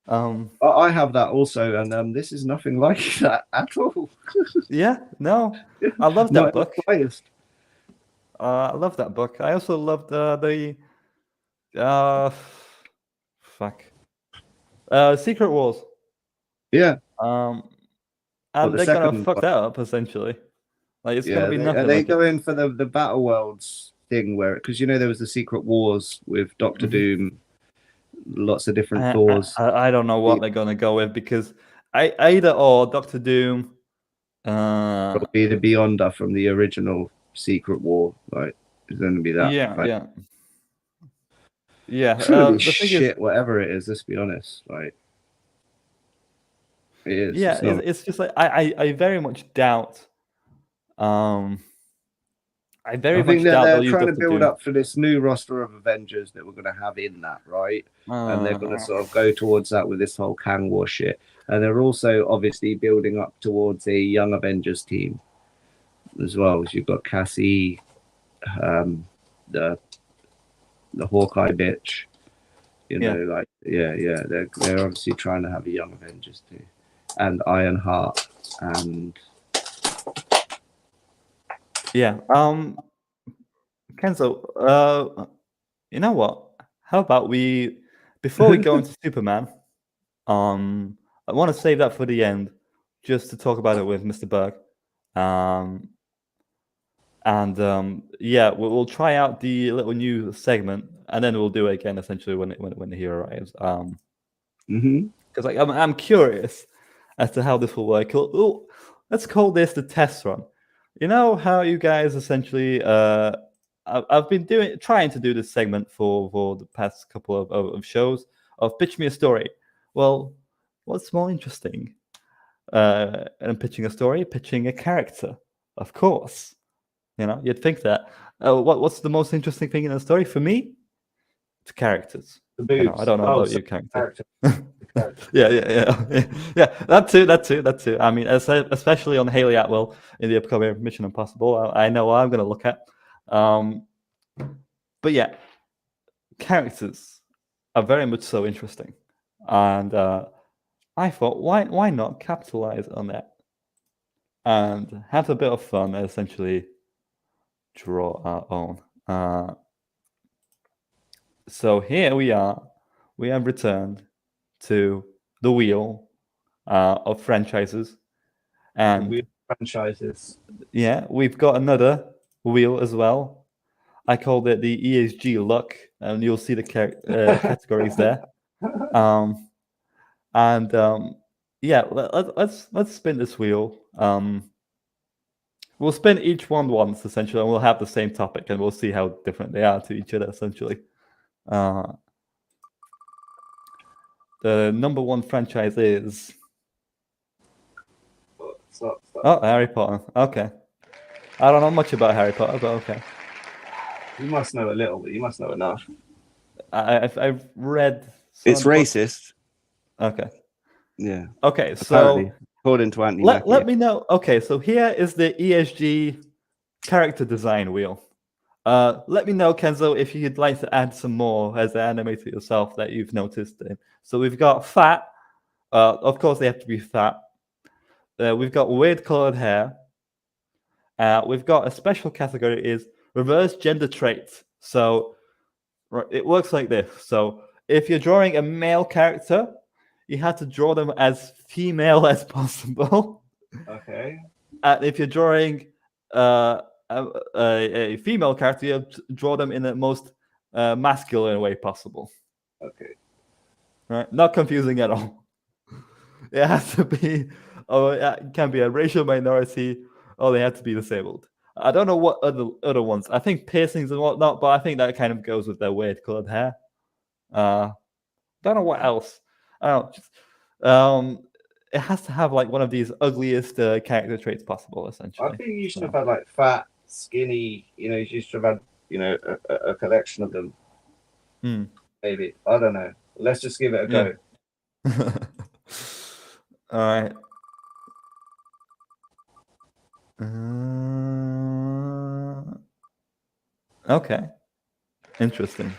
I have that also, and this is nothing like that at all. Yeah, no, I love that book. I love that book. I also loved Secret Wars. Yeah. And they're gonna fuck that up essentially. Like it's gonna be nothing. They go in for the Battle Worlds thing where, because there was the Secret Wars with Doctor Doom, lots of different Thors. I don't know what they're gonna go with because either or Doctor Doom. It'll be the Beyonder from the original Secret War. Like it's going to be that. Yeah. It's gonna be shit, whatever it is. Let's be honest. Like it is. Yeah, it's just like I very much doubt. I think that they're trying to build up for this new roster of Avengers that we're going to have in that, right? And they're going to sort of go towards that with this whole Kang War shit. And they're also obviously building up towards a young Avengers team as well. So you've got Cassie, the Hawkeye bitch. They're obviously trying to have a young Avengers too, and Ironheart and. Yeah. Kenzo, you know what? How about before we go into Superman, I want to save that for the end, just to talk about it with Mr. Berg. We'll try out the little new segment, and then we'll do it again essentially when the hero arrives. Because I'm curious as to how this will work. Let's call this the test run. You know how you guys essentially I've been trying to do this segment for the past couple of shows of pitch me a story. Well, what's more interesting than pitching a story? Pitching a character, of course. You'd think that. What's the most interesting thing in a story for me? It's characters. I don't know about you, character. Yeah. That too. I mean, especially on Haley Atwell in the upcoming Mission Impossible, I know what I'm going to look at. But yeah, characters are very much so interesting, and I thought, why not capitalize on that and have a bit of fun and essentially draw our own. So here we are. We have returned to the wheel of franchises, and yeah, we've got another wheel as well. I called it the ESG luck, and you'll see the categories there. Let's spin this wheel. We'll spin each one once essentially, and we'll have the same topic, and we'll see how different they are to each other essentially. The number one franchise is Harry Potter. Okay. I don't know much about Harry Potter, but okay. You must know a little, but you must know enough. I've read. It's racist. Okay. Yeah. Okay, apparently, so according to Anthony, let me know. Okay, so here is the ESG character design wheel. Let me know, Kenzo, if you'd like to add some more as an animator yourself that you've noticed. So we've got fat. Of course, they have to be fat. We've got weird colored hair. We've got a special category is reverse gender traits. So it works like this. So if you're drawing a male character, you have to draw them as female as possible. Okay. And if you're drawing a female character, you have to draw them in the most masculine way possible. Okay. Right? Not confusing at all. It has to be, or it can be a racial minority, or they have to be disabled. I don't know what other ones. I think piercings and whatnot, but I think that kind of goes with their weird colored hair. Don't know what else. I don't know. It has to have like one of these ugliest character traits possible, essentially. I think you should have had like fat, skinny. You should have had a collection of them. Maybe, I don't know. Let's just give it a go. All right. Okay. Interesting.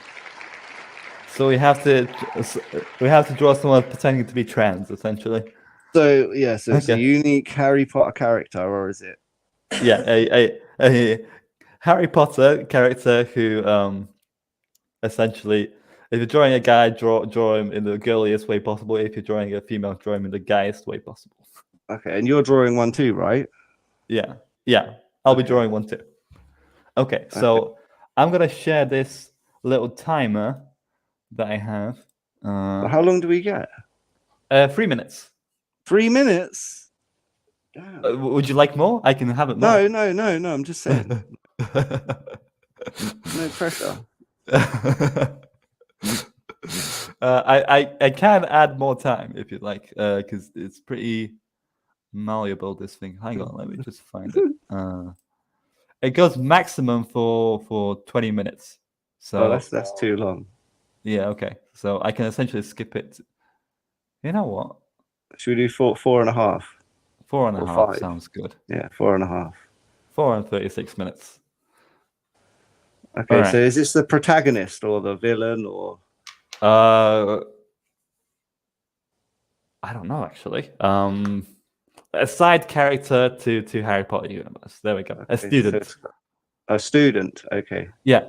So we have to draw someone pretending to be trans, essentially. So it's a unique Harry Potter character, or is it? Yeah, a Harry Potter character who essentially, if you're drawing a guy, draw him in the girliest way possible. If you're drawing a female, draw him in the guyest way possible. Okay, and you're drawing one too, right? Yeah. I'll be drawing one too. Okay, so I'm gonna share this little timer that I have. How long do we get? 3 minutes. 3 minutes? Damn. Would you like more? I can have it more. No. I'm just saying. No pressure. I can add more time if you'd like, because it's pretty malleable, this thing. Hang on, let me just find it. It goes maximum for 20 minutes. So that's too long. Yeah, okay. So I can essentially skip it. You know what? Should we do 4.5? 4.5 5. sounds good. Yeah, 4.5. 4 and 36 minutes. Okay, right. So is this the protagonist or the villain or? I don't know actually. A side character to Harry Potter universe. There we go. Okay, a student. So a student. Okay. Yeah.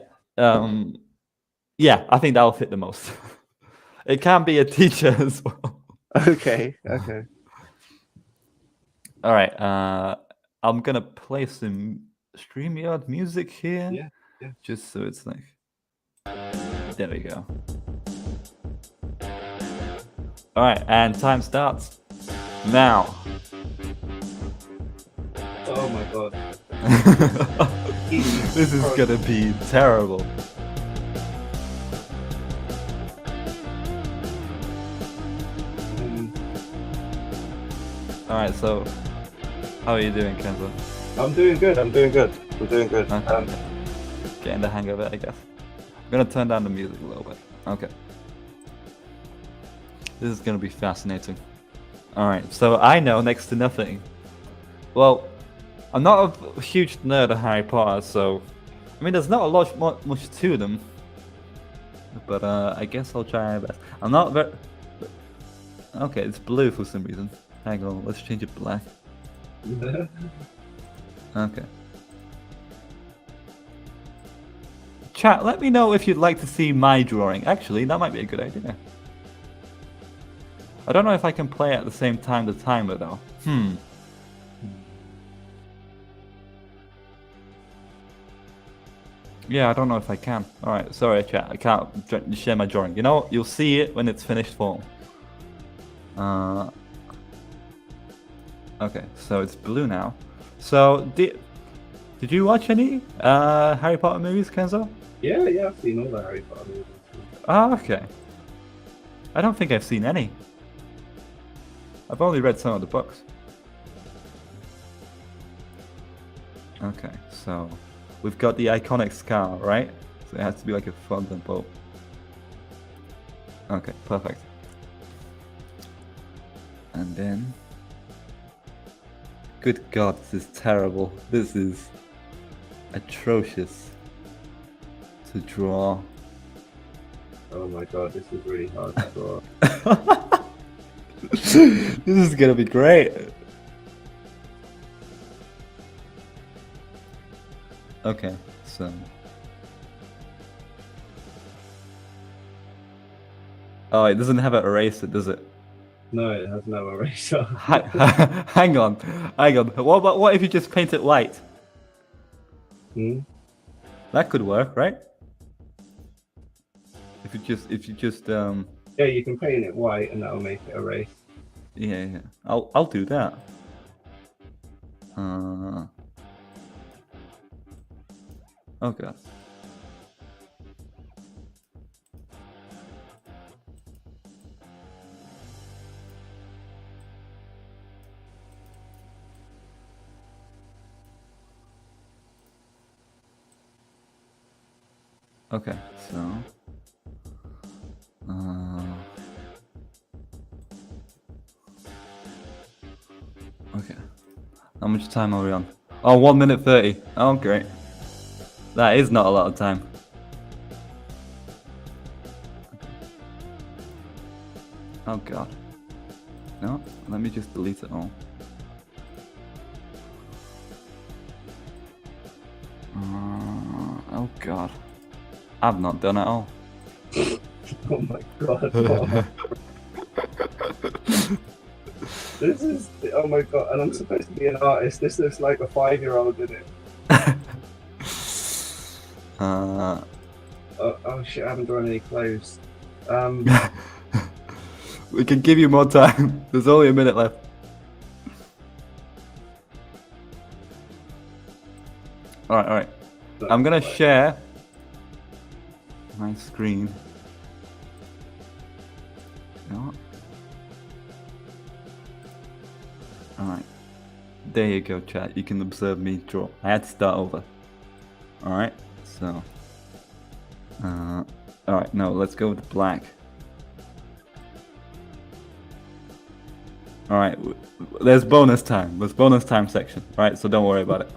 Yeah, I think that'll fit the most. It can be a teacher as well. Okay. All right. I'm gonna play some StreamYard music here. Yeah. Just so it's like. There we go. All right, and time starts now. Oh my god. This is gonna be terrible. All right, so how are you doing, Kenzo? I'm doing good. Okay. Getting the hang of it, I guess. I'm gonna turn down the music a little bit. Okay. This is gonna be fascinating. All right, so I know next to nothing. Well, I'm not a huge nerd of Harry Potter, so I mean, there's not a lot much to them. But I guess I'll try my best. I'm not very. Okay, it's blue for some reason. Hang on, let's change it black. Okay. Chat, let me know if you'd like to see my drawing. Actually, that might be a good idea. I don't know if I can play at the same time the timer though. Yeah, I don't know if I can. Alright, sorry chat, I can't share my drawing. You know, you'll see it when it's finished form. Okay, so it's blue now. So, did you watch any Harry Potter movies, Kenzo? Yeah, I've seen all the Harry Potter movies. Oh, okay. I don't think I've seen any. I've only read some of the books. Okay, so we've got the iconic scar, right? So it has to be like a thunderbolt. Okay, perfect. And then... Good God, this is terrible. This is atrocious to draw. Oh my god, this is really hard to draw. This is gonna be great. Okay, so oh, it doesn't have an eraser, does it? No, it has no eraser. Hang on. What if you just paint it white? That could work, right? If you just Yeah, you can paint it white and that'll make it erase. yeah. I'll do that. Oh god. Okay, so okay. How much time are we on? Oh, 1 minute 30. Oh, great. That is not a lot of time. Oh god. No, let me just delete it all. Oh god. I've not done it all. Oh my god. This is, oh my god, and I'm supposed to be an artist. This looks like a 5-year-old did it. Oh shit, I haven't drawn any clothes. We can give you more time. There's only a minute left. Alright. I'm gonna share my screen. You know what? Alright. There you go, chat. You can observe me draw. I had to start over. Alright, so. Alright, no, let's go with black. Alright, there's bonus time. There's bonus time section. Alright, so don't worry about it.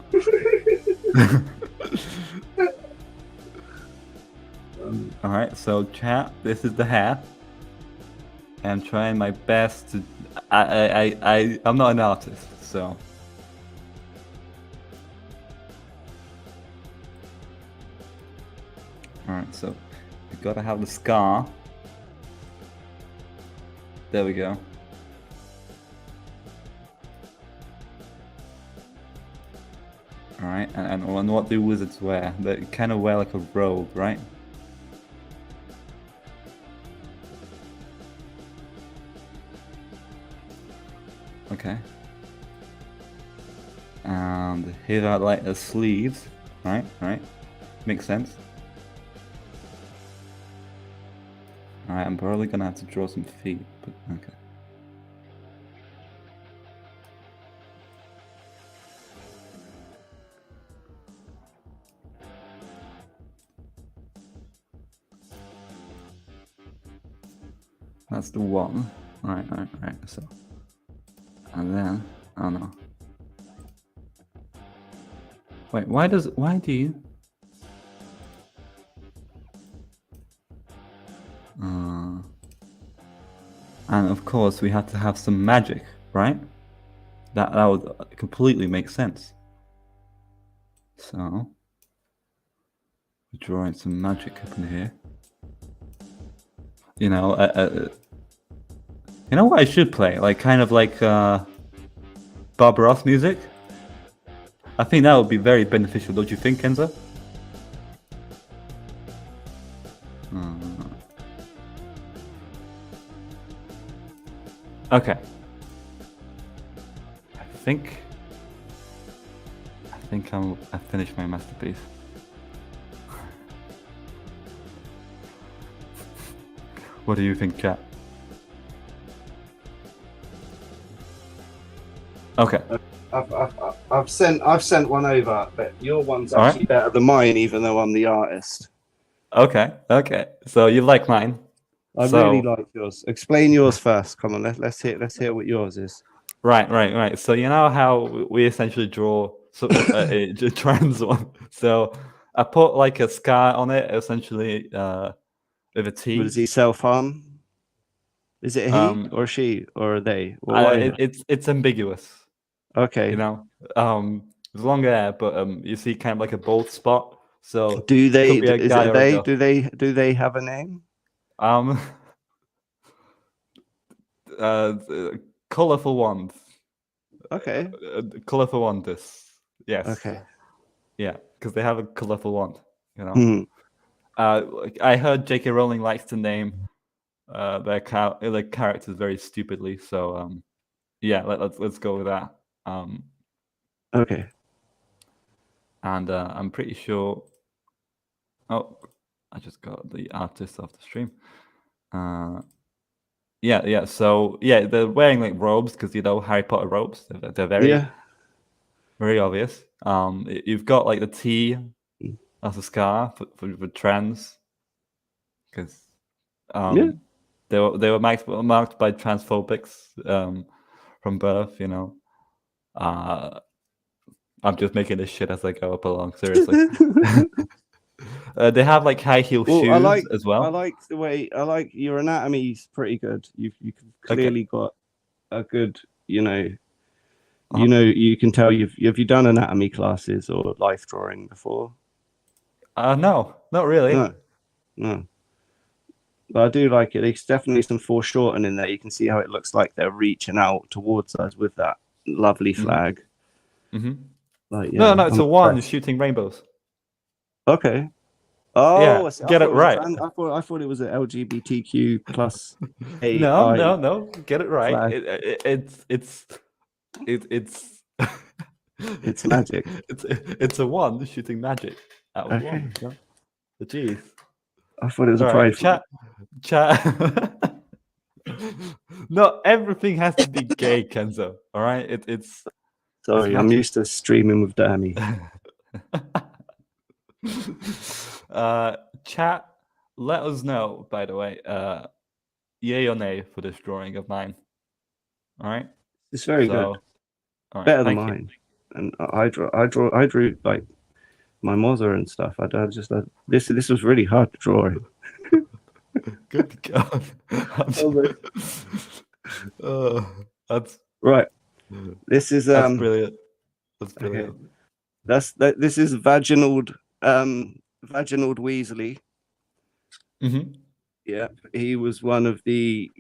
Alright, so chat, this is the hair. I'm trying my best to... I'm not an artist, so... Alright, so you gotta have the scar. There we go. Alright, and what do wizards wear? They kind of wear like a robe, right? Okay. And here are like the sleeves, right? Makes sense. Alright, I'm probably gonna have to draw some feet, but okay. That's the one. Alright, so. And then, oh no. Wait, why do you? And of course we had to have some magic, right? That would completely make sense. So, we're drawing some magic up in here. You know, you know what I should play? Like, kind of like Bob Ross music? I think that would be very beneficial, don't you think, Kenzo? Okay. I think I finished my masterpiece. What do you think, chat? Okay. I've sent one over, but your one's actually better than mine, even though I'm the artist. Okay. So you like mine? I really like yours. Explain yours first. Come on, let's hear what yours is. Right. So you know how we essentially draw so a trans one. So I put like a scar on it, essentially with a T. Does he self-harm? Is it a he or she or they? Or why? It's ambiguous. Okay. You know, it's long hair, but you see kind of like a bald spot. So Do they? could be a Is guy it or a they? girl. Do they have a name? Colorful ones. Okay. Colorful one. This. Yes. Okay. Yeah, because they have a colorful wand. You know. Hmm. I heard J.K. Rowling likes to name their characters very stupidly. So yeah, let's go with that. Okay. And I'm pretty sure. Oh, I just got the artist off the stream. Yeah. So yeah, they're wearing like robes because Harry Potter robes. They're very very obvious. You've got like the T as a scar for trans, because they were marked by transphobics from birth. You know, I'm just making this shit as I go up along. Seriously. They have like high heel shoes as well. I like the way your anatomy's pretty good. You've clearly got a good, you can tell have you done anatomy classes or life drawing before? No, not really. No. But I do like it. There's definitely some foreshortening in there. You can see how it looks like they're reaching out towards us with that lovely flag. Mm-hmm. Like, no, it's a wand shooting rainbows. Okay. Oh, yeah, get it right. I thought it was an LGBTQ plus AI. No, get it right. Flag. It's it's magic. It's a wand shooting magic out of one. Jeez. I thought it was a pride. Chat. No, everything has to be gay, Kenzo. All right, it's. Sorry, I'm used to streaming with Danny. Chat, let us know, by the way, yay or nay for this drawing of mine. All right, it's very good. Right, better than mine. And I drew like my mother and stuff. I just this was really hard to draw. Good God. That's right. This is that's brilliant. That's brilliant. Okay. This is vaginal Weasley. Mm-hmm. Yeah, he was one of the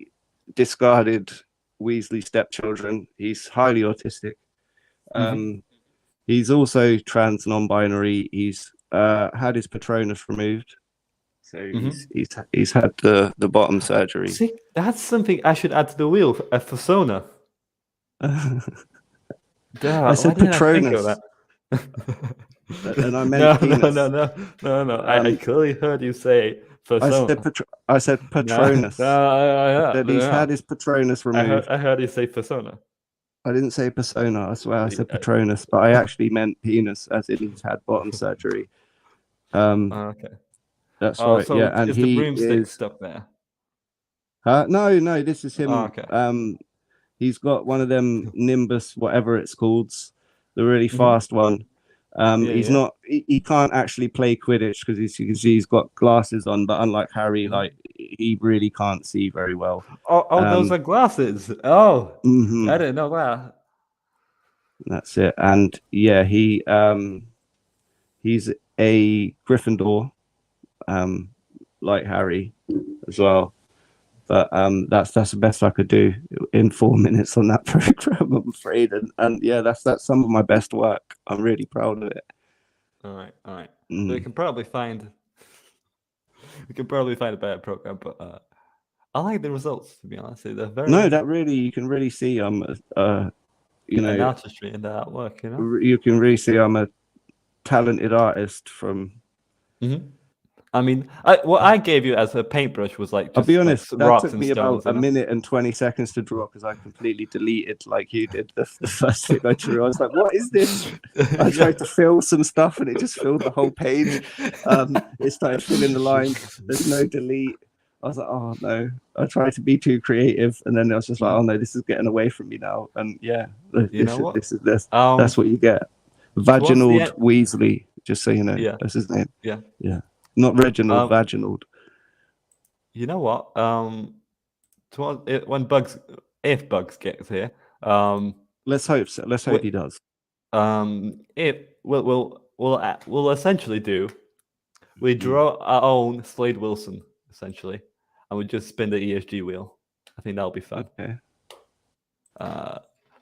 discarded Weasley stepchildren. He's highly autistic. He's also trans, non-binary. He's had his Patronus removed, so he's had the bottom surgery. See, that's something I should add to the wheel. A persona. I said Patronus. And I meant penis. No. I clearly heard you say persona. I said Patronus. That he's had his Patronus removed. I heard you say persona. I didn't say persona. I swear I said Patronus, but I actually meant penis, as in he's had bottom surgery. Okay. That's right. So yeah, and is he the broomstick stuck there? No, this is him. Oh, okay. He's got one of them Nimbus, whatever it's called, the really fast one. He's not. He can't actually play Quidditch because he's got glasses on. But unlike Harry, like he really can't see very well. Those are glasses. Oh, I didn't know that. That's it. And yeah, he's a Gryffindor, like Harry as well. But that's the best I could do in 4 minutes on that program, I'm afraid. And yeah, that's some of my best work. I'm really proud of it. All right. We can probably find a better program, but I like the results, to be honest. They're very you can really see an artistry in the artwork. You can really see I'm a talented artist from. I mean, what I gave you as a paintbrush was like, just, I'll be honest, like, that rocks took and me stones, about a minute and 20 seconds to draw because I completely deleted, like you did, the first thing I drew. I was like, what is this? I tried to fill some stuff and it just filled the whole page. It started filling the lines. There's no delete. I was like, oh no. I tried to be too creative and then I was just like, oh no, this is getting away from me now. And yeah, that's what you get. Vaginald Weasley, just so you know. Yeah. That's his name. Yeah. Yeah. Not Reginald, Vaginald. You know what? When Bugs, if Bugs gets here, Let's hope so. Let's hope he does. if we'll essentially do, we draw our own Slade Wilson essentially, and we just spin the ESG wheel. I think that'll be fun. Okay.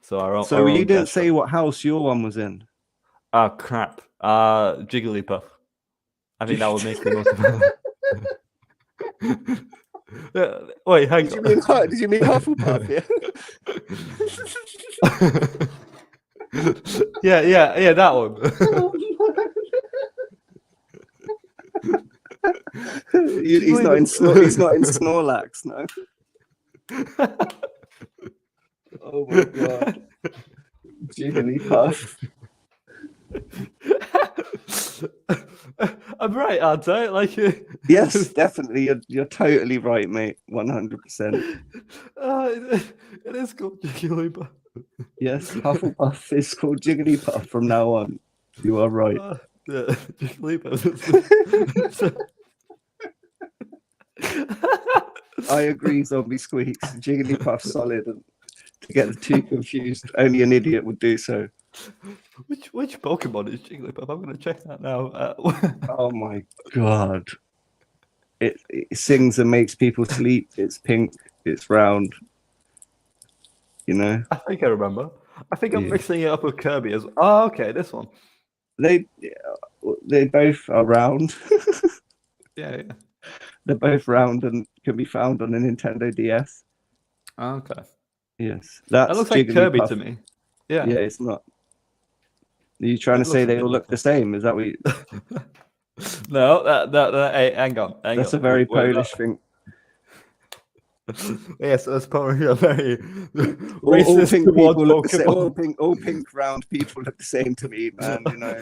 So our own. So our you own didn't Deathstroke. say what house your one was in. Oh crap! Jigglypuff. I think that would make the most. Wait, hang on. Did you mean Hufflepuff? Yeah. yeah, that one. He's not in Snorlax, no. Oh my god. Jigglypuff. I'm right, aren't I? Like, yes, definitely. You're totally right, mate. 100%. It is called Jigglypuff. Yes, Hufflepuff is called Jigglypuff from now on. You are right. Yeah, Jigglypuff. I agree, Zombie Squeaks. Jigglypuff solid. And to get the two confused, only an idiot would do so. Which Pokemon is Jigglypuff? I'm gonna check that now. Oh my god! It sings and makes people sleep. It's pink. It's round. You know. I think I remember. I think I'm mixing it up with Kirby as well. Oh, okay, this one. They both are round. Yeah. They're both round and can be found on a Nintendo DS. Okay. Yes, that looks like Kirby to me. Yeah. Yeah, it's not. Are you trying to say they all look the same? Is that what you... No, hey, hang on. That's a very Polish thing. Yes, that's probably a very all pink towards people look the same. Pokemon. All pink round people look the same to me, man. You know,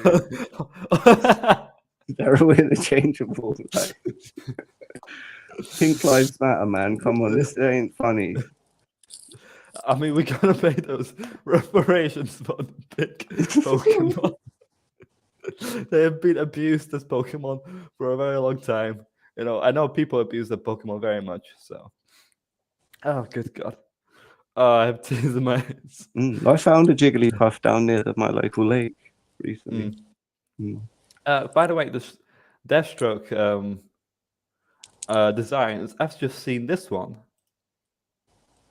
they're all interchangeable. Like. Pink lives matter, man. Come on, this ain't funny. I mean, we gotta pay those reparations for the big Pokemon. They have been abused as Pokemon for a very long time. You know, I know people abuse the Pokemon very much. So, oh, good God! I have tears in my eyes. I found a Jigglypuff down near my local lake recently. By the way, this Deathstroke designs. I've just seen this one.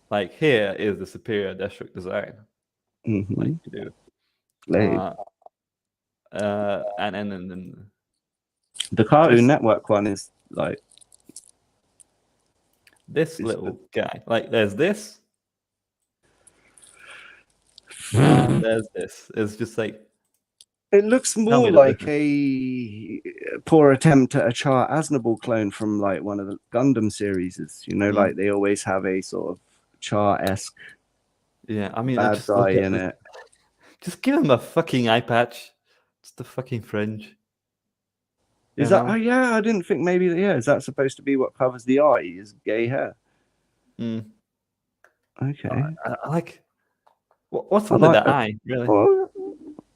Like here is the superior Deathstroke design. Like you do. Slade. And then the Cartoon Network one is like this little guy. Like there's this. And there's this. It's just like it looks more like a poor attempt at a Char Aznavour clone from like one of the Gundam series. You know, like they always have a sort of Char-esque I mean bad guy in it. Just give him a fucking eye patch. It's the fucking fringe. Is that? Oh yeah, I didn't think maybe. Yeah, is that supposed to be what covers the eye? Is gay hair? Okay. I like. What's under the eye? Really? Well,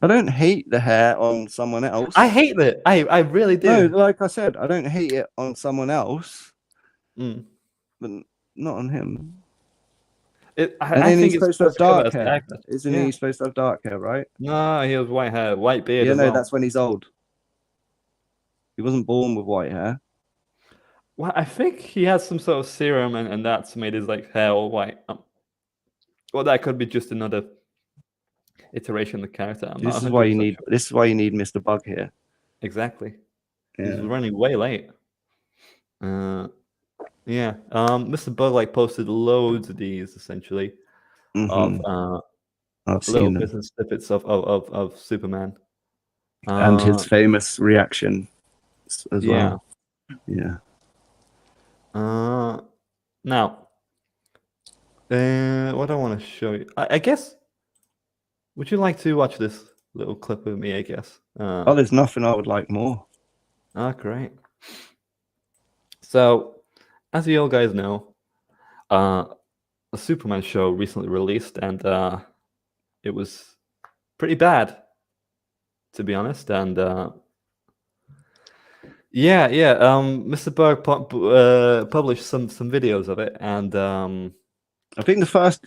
I don't hate the hair on someone else. I hate it. I really do. No, like I said, I don't hate it on someone else, but not on him. I think he's supposed to have dark hair. Isn't he supposed to have dark hair, right? No, he has white hair, white beard. Yeah, no, that's when he's old. He wasn't born with white hair. Well, I think he has some sort of serum, and that's made his like hair all white. Well, that could be just another iteration of the character. This is why you need. This is why you need Mr. Bug here. Exactly. Yeah. He's running way late. Yeah. Mr. Bug like posted loads of these essentially of little business snippets of Superman. And his famous reaction as well. Yeah. Now, what I want to show you, I guess. Would you like to watch this little clip with me? I guess. There's nothing I would like more. Great. So, as you all guys know, a Superman show recently released, and it was pretty bad. to be honest. And yeah. Mr. Berg published some videos of it, and I think the first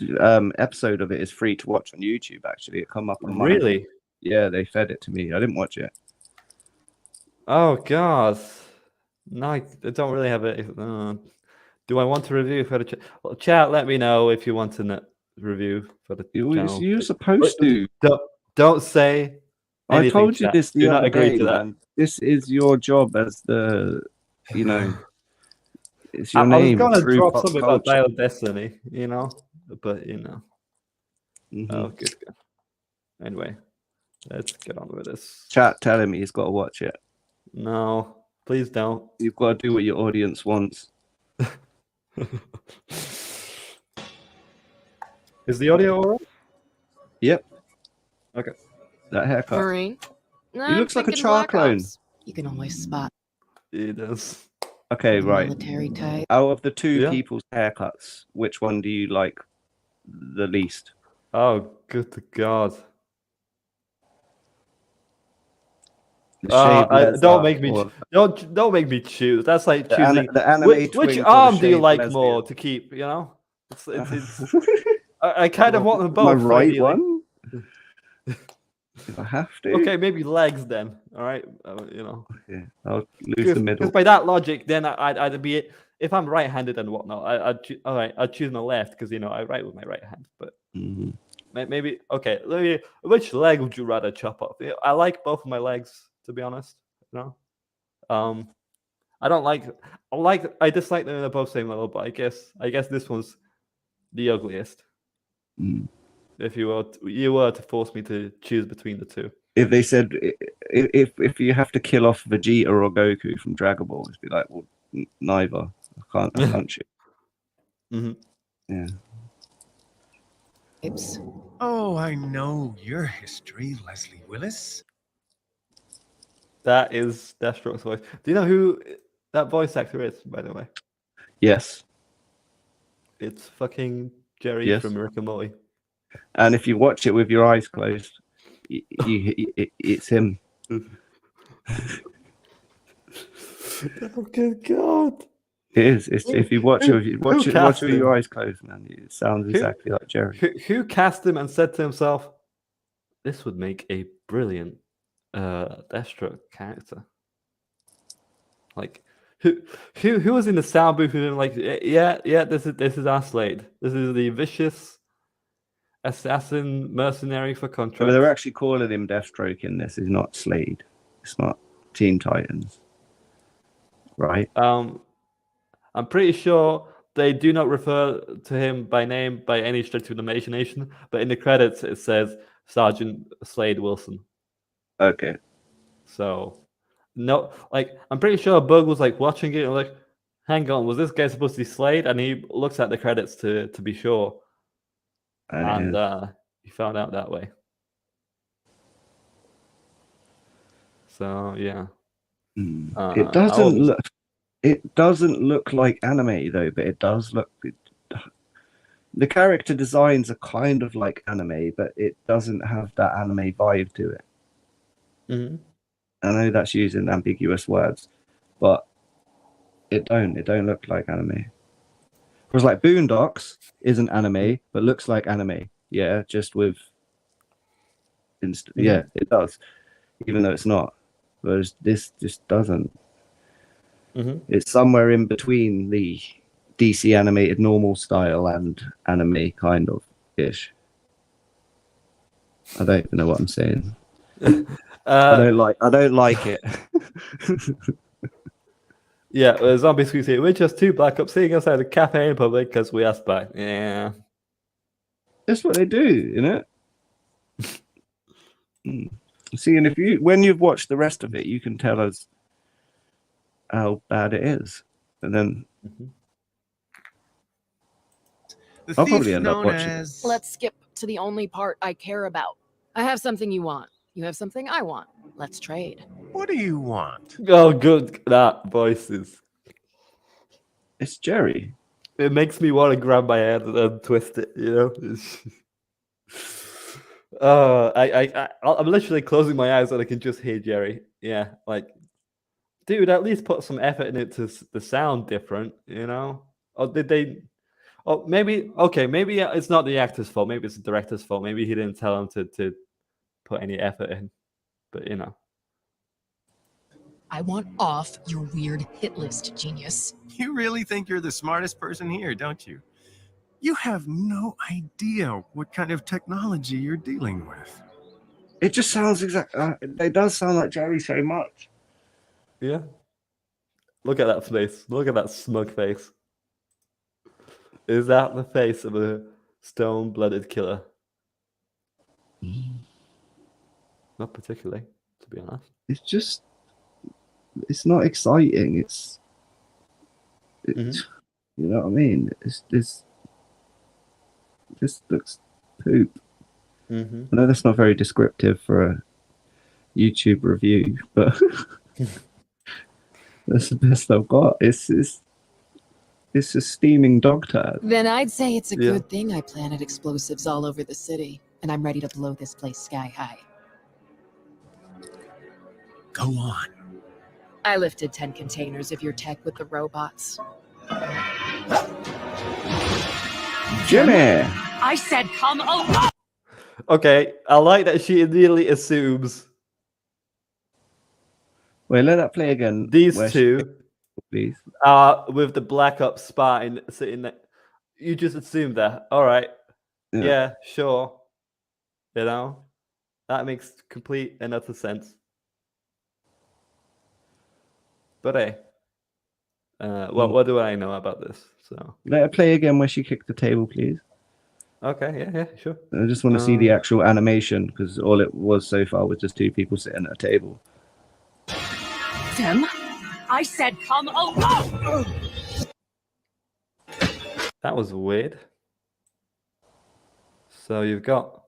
episode of it is free to watch on YouTube. Actually, it come up on my really, yeah, they fed it to me. I didn't watch it. oh god, no, I don't really have it. Do I want to review for the chat? Well, chat, let me know if you want to review for the channel. You're supposed to. Don't say. I anything, told you chat. this the Do not other agree day, to that. man. This is your job as the, you know, it's your I was name. gonna True drop Pop something about Culture. Dial Destiny, but Mhm. oh, good. Anyway, let's get on with this. Chat telling me he's got to watch it. No, please don't. You've got to do what your audience wants. Is the audio alright? Yep. Okay. That haircut. Marine. He looks like a Char clone. You can always spot It does. Okay, right. military type. Out of the two Yeah. people's haircuts, which one do you like the least? Oh, good to God. The shaved leather Don't make me or don't make me choose. That's like the choosing the anime which twink or the arm do you shaved like lesbian? more to keep. It's I kind of want them both. My right ideally. one? If I have to. Okay, maybe legs then. All right, Okay, I'll lose the middle. Because by that logic, then I'd be if I'm right-handed and whatnot. I'd choose my left because I write with my right hand. But Mhm. maybe okay. Which leg would you rather chop off? I like both of my legs, to be honest. I don't like. I dislike them. They're both same level, but I guess this one's the ugliest. Mm. If you were to force me to choose between the two. If they said if you have to kill off Vegeta or Goku from Dragon Ball, it'd be like, well, neither. I can't shoot. Mm-hmm. Yeah. Types. Oh, I know your history, Leslie Willis. That is Deathstroke's voice. Do you know who that voice actor is, by the way? Yes. It's fucking Jerry Yes. from Rick and Morty. And if you watch it with your eyes closed, it's him. Oh, good God. It is. It's, if you watch it, watch cast it with your eyes closed, man. It sounds exactly like Jerry. Who cast him and said to himself, "This would make a brilliant Deathstroke character"? Like, who was in the sound booth with him? Like, yeah, this is our Slade. This is the vicious assassin mercenary for But contract. they're actually calling him Deathstroke in this. It's not Slade. It's not Teen Titans, right? I'm pretty sure they do not refer to him by name by any stretch of the imagination, but in the credits it says Sergeant Slade Wilson. Okay. So, no, like I'm pretty sure Bug was like watching it and like, hang on, was this guy supposed to be Slade? And he looks at the credits to be sure, and he found out that way. So yeah, It doesn't look. It doesn't look like anime though, but it does look. The character designs are kind of like anime, but it doesn't have that anime vibe to it. Mm-hmm. I know that's using ambiguous words, but it don't look like anime. Whereas like Boondocks isn't anime, but looks like anime. Yeah, just with. Yeah, it does, even though it's not. Whereas this just doesn't. Mm-hmm. It's somewhere in between the DC animated normal style and anime kind of ish. I don't even know what I'm saying. I don't like it. Yeah, Zombie Squeeze here. We're just two black ups sitting outside a cafe in public because we asked back. Yeah. That's what they do, isn't it? See, and when you've watched the rest of it, you can tell us how bad it is, and then The I'll thief probably end up known watching it. as... Let's skip to the only part I care about. I have something you want. You have something I want. Let's trade. What do you want? Oh, good. That voice is. It's Jerry. It makes me want to grab my hand and twist it. I'm literally closing my eyes and I can just hear Jerry. Yeah, like, dude, at least put some effort in it to the sound different, you know? Or did they? Oh, maybe okay. Maybe it's not the actor's fault. Maybe it's the director's fault. Maybe he didn't tell him to put any effort in. But you know. I want off your weird hit list, genius. You really think you're the smartest person here, don't you? You have no idea what kind of technology you're dealing with. It just sounds exactly. It does sound like Jerry so much. Yeah. Look at that face. Look at that smug face. Is that the face of a stone-blooded killer? Not particularly, to be honest. It's just. It's not exciting. It's you know what I mean. It's just looks poop. I know that's not very descriptive for a YouTube review, but that's the best I've got. It's a steaming dog turd. Then I'd say it's a good thing I planted explosives all over the city, and I'm ready to blow this place sky high. Go on. I lifted 10 containers of your tech with the robots. Jimmy! I said come along! Okay, I like that she immediately assumes Wait, let that play again. these two please. with the black ops spine sitting there. You just assume that. All right. Yeah, sure. You know, that makes complete and utter sense. But hey, what do I know about this? So Let her play again where she kicked the table, please. okay, yeah, sure. I just want to see the actual animation because all it was so far was just two people sitting at a table. Them? I said come along! That was weird. So you've got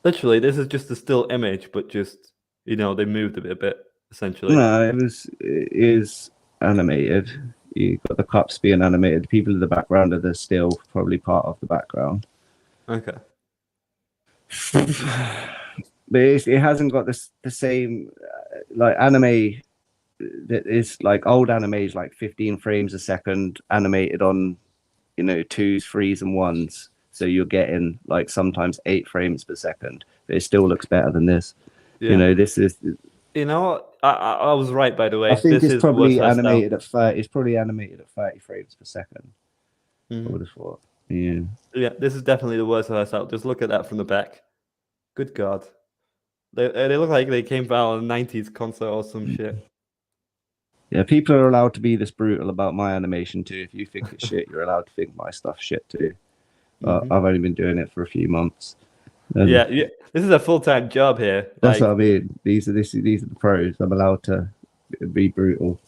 literally this is just a still image, but just they moved it a bit essentially. No, it is animated. You got the cups being animated. People in the background are the still probably part of the background. Okay. But it hasn't got the same like anime that is like old anime is like 15 frames a second animated on 2s, 3s and 1s, so you're getting like sometimes 8 frames per second, but it still looks better than this. This is I was right, by the way. I think this it's probably animated out. at 30. It's probably animated at 30 frames per second. I would have thought. Yeah, this is definitely the worst of out. Just look at that from the back. Good God. They look like they came out on a 90s console or some shit. Yeah, people are allowed to be this brutal about my animation too. If you think it's shit, you're allowed to think my stuff shit too. I've only been doing it for a few months. Yeah, this is a full-time job here. That's what I mean. These are the pros. I'm allowed to be brutal.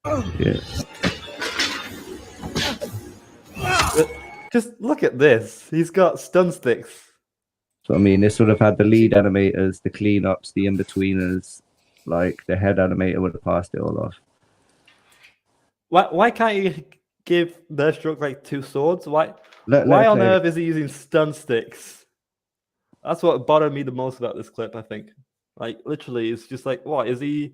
Yeah. Just look at this. He's got stun sticks. So I mean, this would have had the lead animators, the cleanups, the in-betweeners. Like the head animator would have passed it all off. Why can't you give Deathstroke like 2 swords? Why on earth is he using stun sticks? That's what bothered me the most about this clip, I think. Like literally, it's just like, what is he?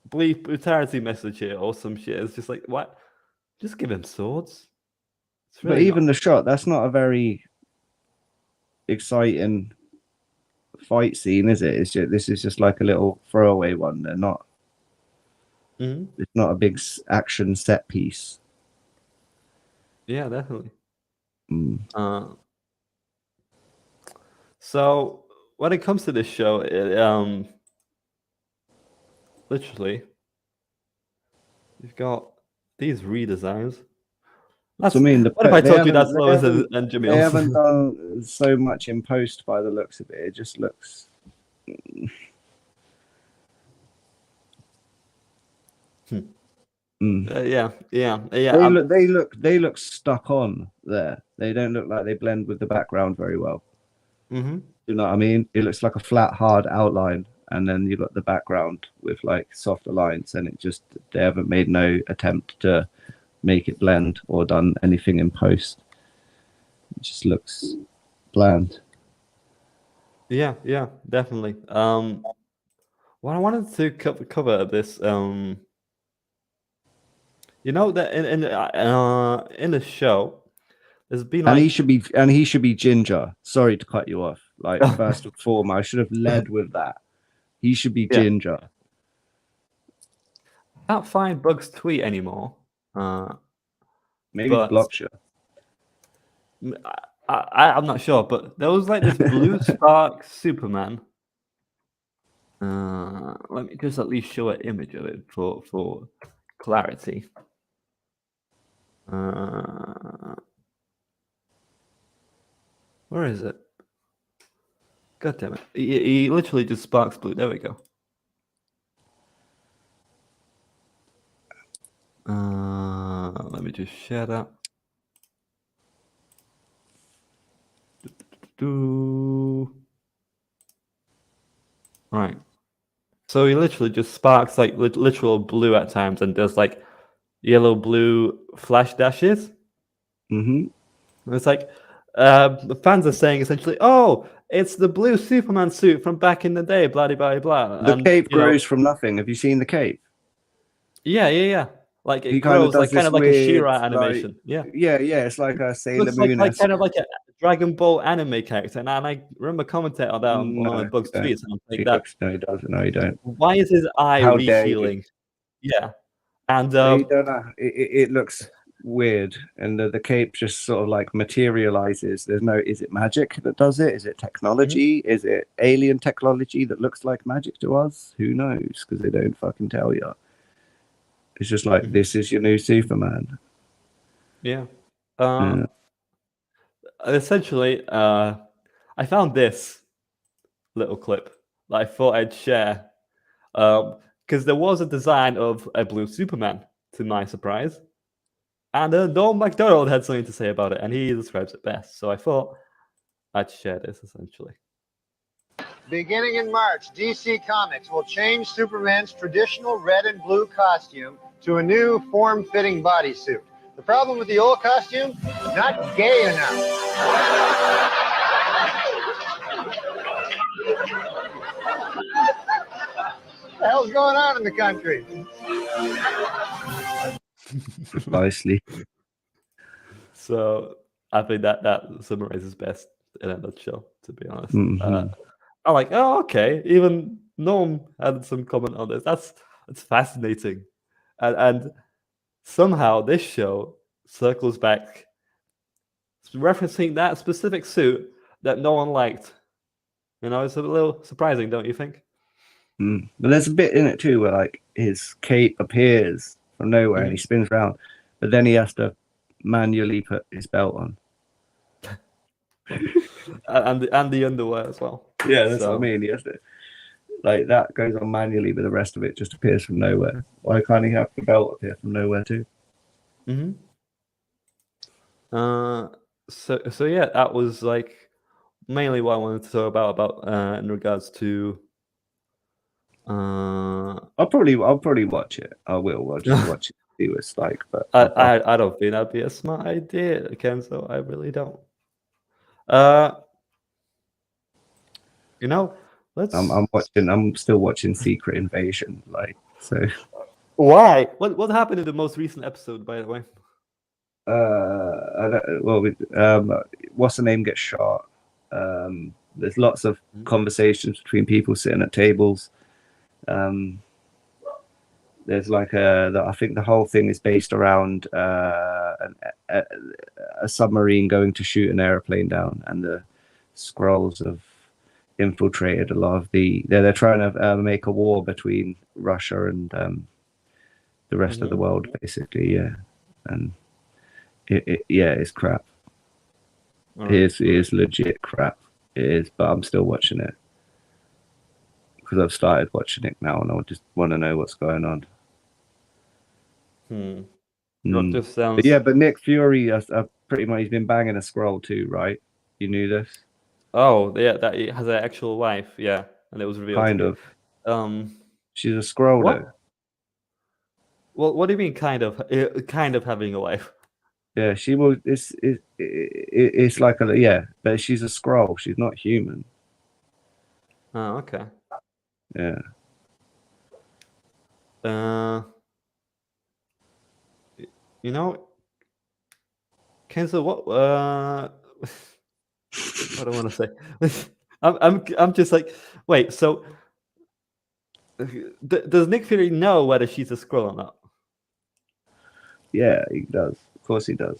Brutality message here or some shit. It's just like, what? Just give him swords. But even the shot, that's not a very exciting fight scene, is it? This is just like a little throwaway one. They're not. It's not a big action set piece. Yeah, definitely. So when it comes to this show, literally, you've got these redesigns. What if I told you that's lower than Jimmy? They haven't done so much in post by the looks of it. It just looks. Yeah. They look stuck on there. They don't look like they blend with the background very well. You know what I mean? It looks like a flat, hard outline, and then you got the background with like softer lines, and they haven't made no attempt to make it blend or done anything in post. just looks bland. Yeah, definitely. What I wanted to cover this, you know that in the show, there's been And like he should be ginger. Sorry to cut you off. Like first and foremost, I should have led with that. He should be Yeah. ginger. I can't find Bug's tweet anymore. Maybe But blocked you. I'm not sure, but there was like this blue spark Superman. Let me just at least show an image of it for clarity. Where is it? God damn it! He literally just sparks blue. There we go. Let me just share that. Right. So he literally just sparks like literal blue at times, and does like yellow blue flash dashes. Mm-hmm. And it's like the fans are saying essentially, "Oh, it's the blue Superman suit from back in the day." Blah blah blah. The And, cape you know, grows from nothing. Have you seen the cape? yeah. Like it He kind of grows does like kind this of like a weird, She-Ra like, animation. Yeah. yeah. It's like a Sailor Looks like Moon. kind of like a Dragon Ball anime character, and I remember commenting on that on one of No, my Bug's he don't. tweets, and I'm He like, "That looks, no, he doesn't. No, he don't. why is his eye How dare you? rehealing?" Yeah, and You don't know. It looks weird, and the cape just sort of like materializes. There's no. Is it magic that does it? Is it technology? Is it alien technology that looks like magic to us? Who knows? Because they don't fucking tell you. It's just like this is your new Superman. yeah. Yeah. Essentially, I found this little clip that I thought I'd share because there was a design of a blue Superman, to my surprise, and Noel McDonald had something to say about it, and he describes it best. So I thought I'd share this essentially. Beginning in March, DC Comics will change Superman's traditional red and blue costume to a new form-fitting bodysuit. The problem with the old costume? Not gay enough. What the hell's going on in the country? Precisely. So I think that summarizes best in a nutshell, to be honest. Mhm. I'm like, oh, okay. Even Norm had some comment on this. That's fascinating, and somehow this show circles back, referencing that specific suit that no one liked. You know, it's a little surprising, don't you think? But there's a bit in it too where like his cape appears from nowhere and he spins around, but then he has to manually put his belt on. and the underwear as well. Yeah, that's what I mean. He has to, like, that goes on manually, but the rest of it just appears from nowhere. Why can't he have the belt appear from nowhere too? So yeah, that was like mainly what I wanted to talk about in regards to. I'll probably watch it. I will. I'll just watch it, see what it's like. But I don't think that'd be a smart idea, Kenzo. I really don't. You know, let's. I'm still watching Secret Invasion. Like, so. Why? What happened in the most recent episode, by the way? I don't, what's the name gets shot. There's lots of conversations between people sitting at tables. There's like I think the whole thing is based around a submarine going to shoot an airplane down, and the Skrulls have infiltrated a lot of they're trying to make a war between Russia and the rest of the world, basically. Yeah, and it's crap. It is legit crap. It is, but I'm still watching it because I've started watching it now, and I just want to know what's going on. Just sounds... But Nick Fury, pretty much, he's been banging a Skrull too, right? You knew this? Oh, yeah, that he has an actual wife, yeah, and it was revealed. Kind of. She's a Skrull, though. Well, what do you mean, kind of? Kind of having a wife? Yeah, she will. It's like a yeah, but she's a scroll. She's not human. Oh, okay. Yeah. You know, Kenzo, what what do I want to say? I'm just like, wait, so does Nick Fury know whether she's a Skrull or not? Yeah, he does. Of course he does.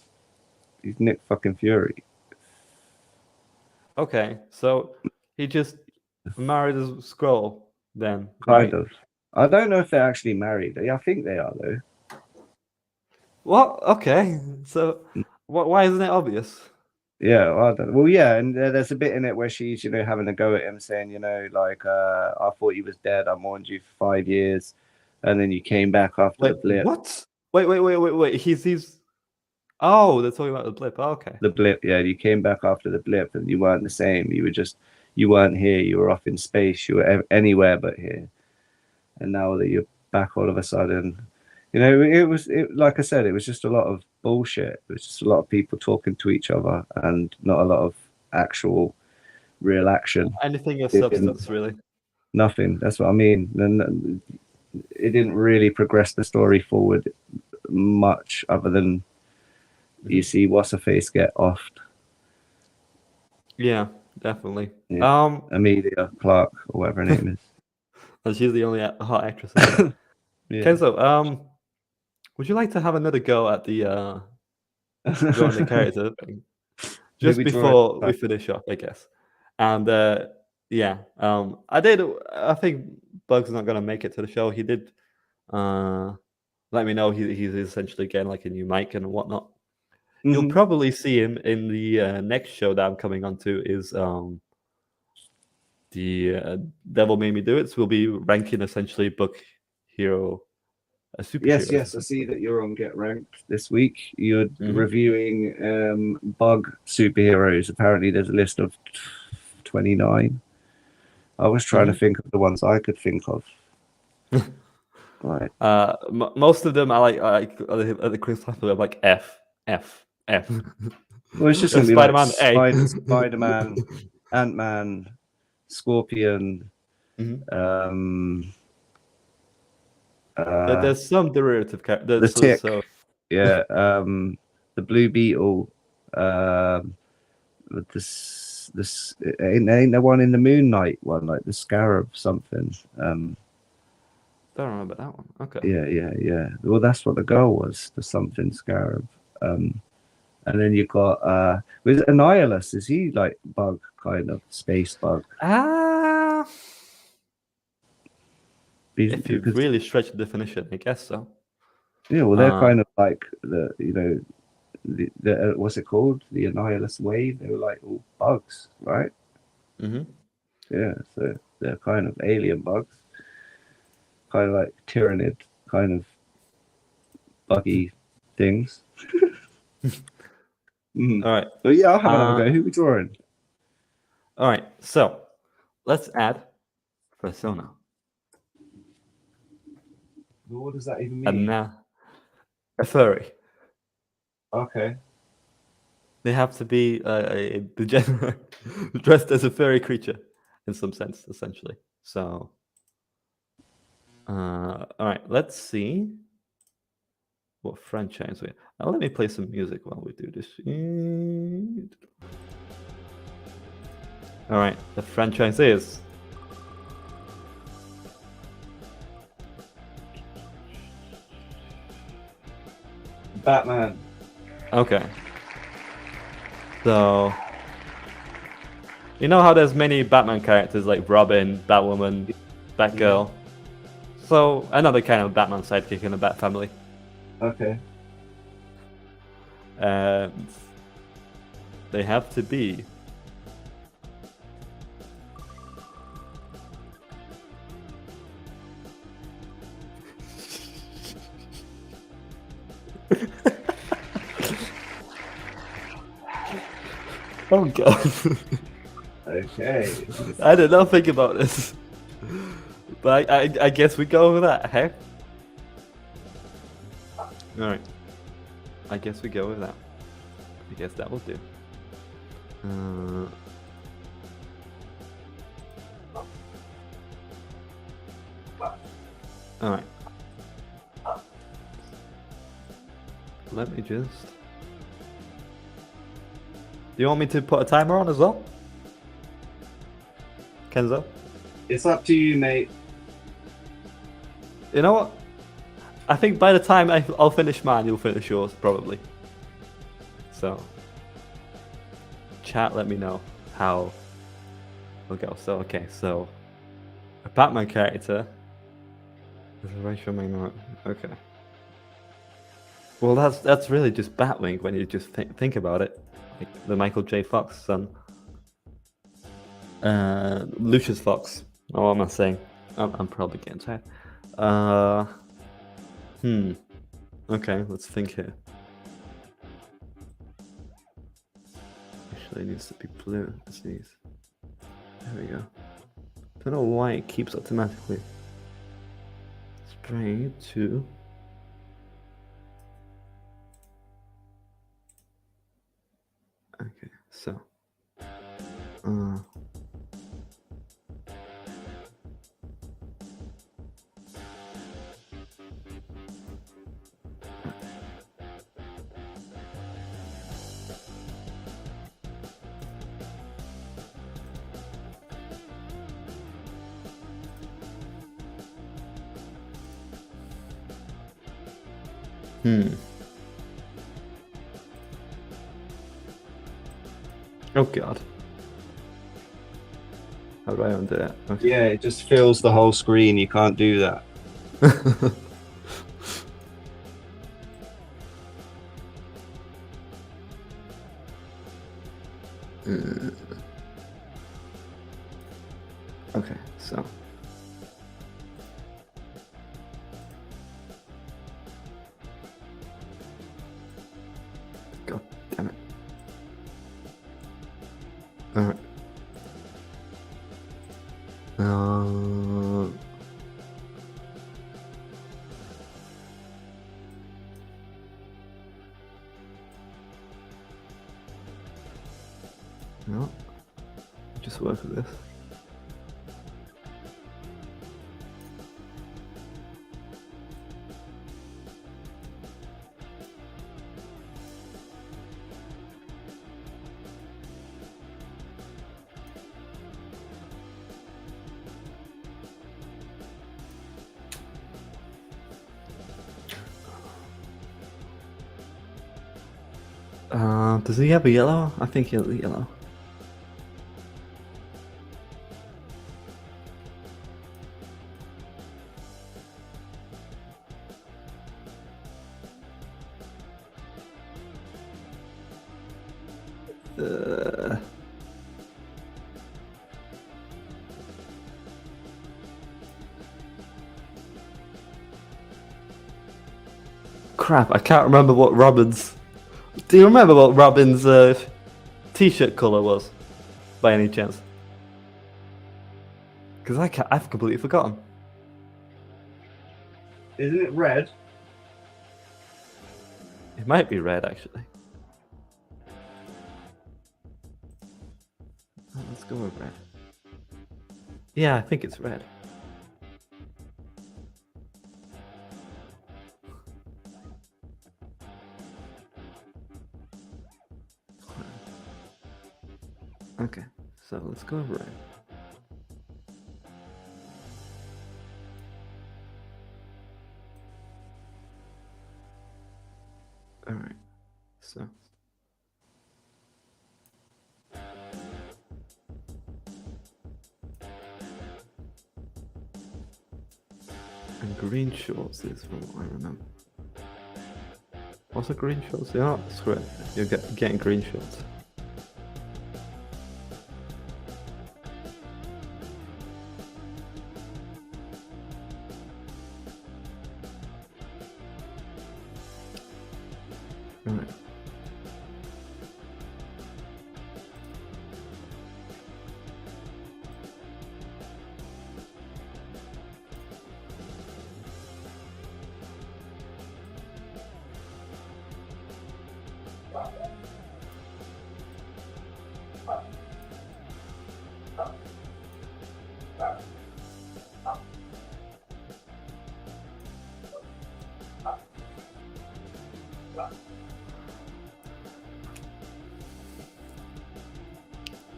He's Nick fucking Fury. Okay, so he just married a Skrull then, Kind right? of. I don't know if they're actually married. I think they are though. Well, okay, so why isn't it obvious? Yeah, well, I don't, well, yeah, and there's a bit in it where she's, having a go at him, saying, like, I thought he was dead. I mourned you for 5 years, and then you came back after the Wait, blip. what? Wait. He's. Oh, they're talking about the blip. Okay. The blip, yeah, you came back after the blip, and you weren't the same. You weren't here. You were off in space. You were anywhere but here. And now that you're back, all of a sudden, like I said, it was just a lot of bullshit. It was just a lot of people talking to each other, and not a lot of actual real action. Anything of substance, really. Nothing. That's what I mean. And it didn't really progress the story forward much, other than you see what's her face get offed. Yeah, definitely. Yeah. Amelia Clark, or whatever her name is. And she's the only hot actress. Yeah. Kenzo, would you like to have another go at the drawing the character thing? Just before we finish up, I guess. And yeah, I think Bug's not gonna make it to the show. He did let me know he's essentially getting like a new mic and whatnot. You'll probably see him in the next show that I'm coming on to is the Devil Made Me Do It. So we'll be ranking essentially book hero, a superhero. Yes, I see that you're on Get Ranked this week. You're reviewing Bug superheroes. Apparently there's a list of 29. I was trying to think of the ones I could think of. Right. Most of them I like the Chris Laffler of like F. Well, it's just gonna be Spider-Man like A. Spider-Man, Ant-Man, Scorpion. There's some derivative characters. The Tick. Yeah. The Blue Beetle. This ain't the one in the Moon Knight one, like the Scarab something. Don't remember that one. Okay. Yeah. Well, that's what the girl was, the something Scarab. And then you got with Annihilus. Is he like Bug, kind of space Bug? If you really stretch the definition, I guess so. Yeah, well, they're kind of like the what's it called? The Annihilus wave. They were like all bugs, right? Yeah, so they're kind of alien bugs, kind of like tyrannid, kind of buggy things. All right. So yeah, I'll have another go. Who are we drawing? All right, so let's add persona. Well, what does that even mean? And a furry. Okay. They have to be dressed as a furry creature in some sense, essentially. So, all right, let's see what franchise we. Let me play some music while we do this. All right, the franchise is Batman. okay. So, you know how there's many Batman characters like Robin, Batwoman, Batgirl. So another kind of Batman sidekick in the Bat family. Okay. And they have to be oh god. Okay. I did not think about this. But I guess we go with that, hey? Alright. I guess we go with that. I guess that will do. Alright. Let me just... Do you want me to put a timer on as well? Kenzo? It's up to you, mate. You know what? I think by the time I'll finish mine, you'll finish yours, probably. So... Chat, let me know how we'll go. So, okay, so... A Batman character... Is a racial minority. Okay. Well, that's really just Batwing when you just think about it. Like the Michael J. Fox son. Lucius Fox. Oh, what am I saying? I'm probably getting tired. Okay, let's think here. Actually, it needs to be blue. There we go. Don't know why it keeps automatically. Spray to... Okay, so... Oh god. How do I undo it? Okay. Yeah, it just fills the whole screen. You can't do that. Okay, so... God damn it. Alright. No. Just work with this. Does he have a yellow? I think he has a yellow. Crap, I can't remember what Robin's... Do you remember what Robin's t-shirt colour was? By any chance? Because I've completely forgotten. Isn't it red? It might be red, actually. Oh, let's go with red. Yeah, I think it's red. Okay, so let's go with red. Alright, so... And green shorts is from what I remember. What's a green shorts? You're not screw it. You're getting green shorts. Alright.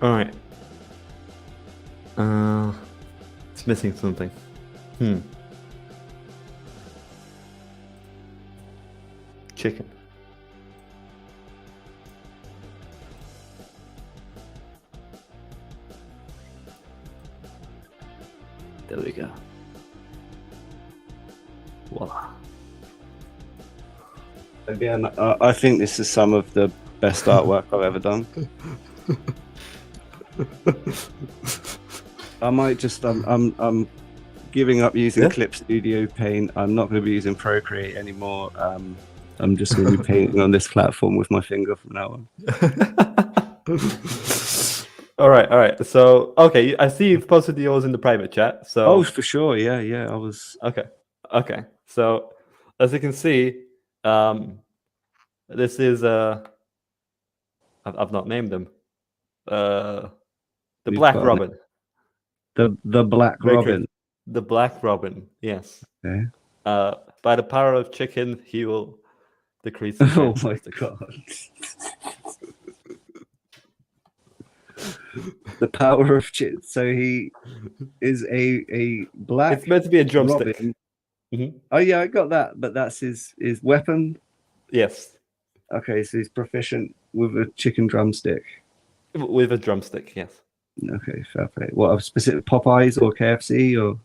All right. It's missing something. Chicken. There we go. Voila. Again, I think this is some of the best artwork I've ever done. I might just I'm giving up using Clip Studio Paint. I'm not going to be using Procreate anymore. I'm just going to be painting on this platform with my finger from now on. All right. So, okay, I see you've posted yours in the private chat. So, Oh, for sure. Yeah. I was. Okay. So, as you can see, this is I've not named them. The We've Black got Robin. The Black Very Robin. good. The Black Robin. Yes. Okay. By the power of chicken, he will decrease. Oh my god. The power of chicken. So he is a black. It's meant to be a drumstick. Robin. Mm-hmm. Oh yeah, I got that. But that's his weapon. Yes. Okay, so he's proficient with a chicken drumstick. With a drumstick, yes. Okay, fair play. What, a specific Popeyes or KFC or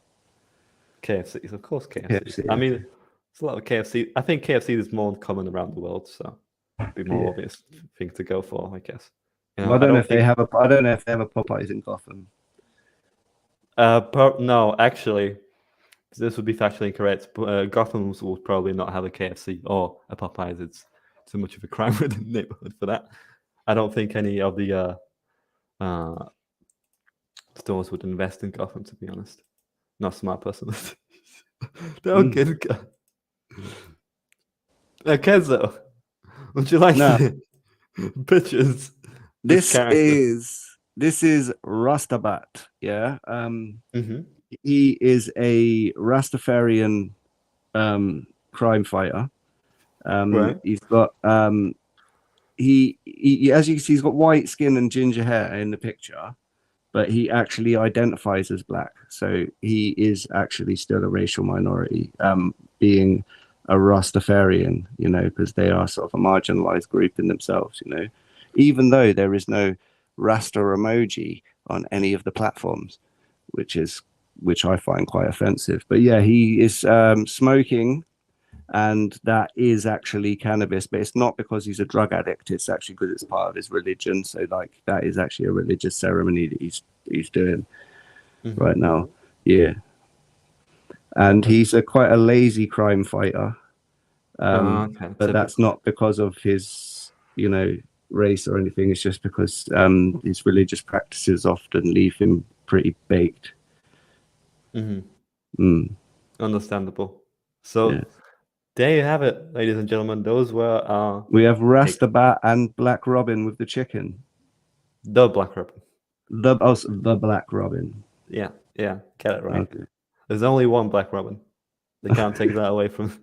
KFC? Of course, KFC. I mean, it's a lot of KFC. I think KFC is more common around the world, so it'd be more obvious thing to go for, I guess. You know, I don't know if they have a Popeyes in Gotham. No, actually, this would be factually incorrect. Gotham's will probably not have a KFC or a Popeyes. It's too much of a crime-ridden neighborhood for that. I don't think any of the stores would invest in Gotham, to be honest. Not smart person. Don't get it. Kenzo, would you like pictures? This is Rastabat. Yeah. He is a Rastafarian crime fighter. Right. He's got he as you can see, he's got white skin and ginger hair in the picture, but he actually identifies as black. So he is actually still a racial minority, being a Rastafarian, you know, because they are sort of a marginalized group in themselves, you know, even though there is no Rasta emoji on any of the platforms, which I find quite offensive. But yeah, he is smoking, and that is actually cannabis, but it's not because he's a drug addict. It's actually because it's part of his religion. So like that is actually a religious ceremony that he's doing right now. Yeah. And he's quite a lazy crime fighter. But that's not because of his, you know, race or anything. It's just because his religious practices often leave him pretty baked. Understandable. So there you have it, ladies and gentlemen. Those were we have Rastabat and Black Robin with the chicken. The Black Robin. The Black Robin. Yeah, get it right. Okay. There's only one Black Robin. They can't take that away from.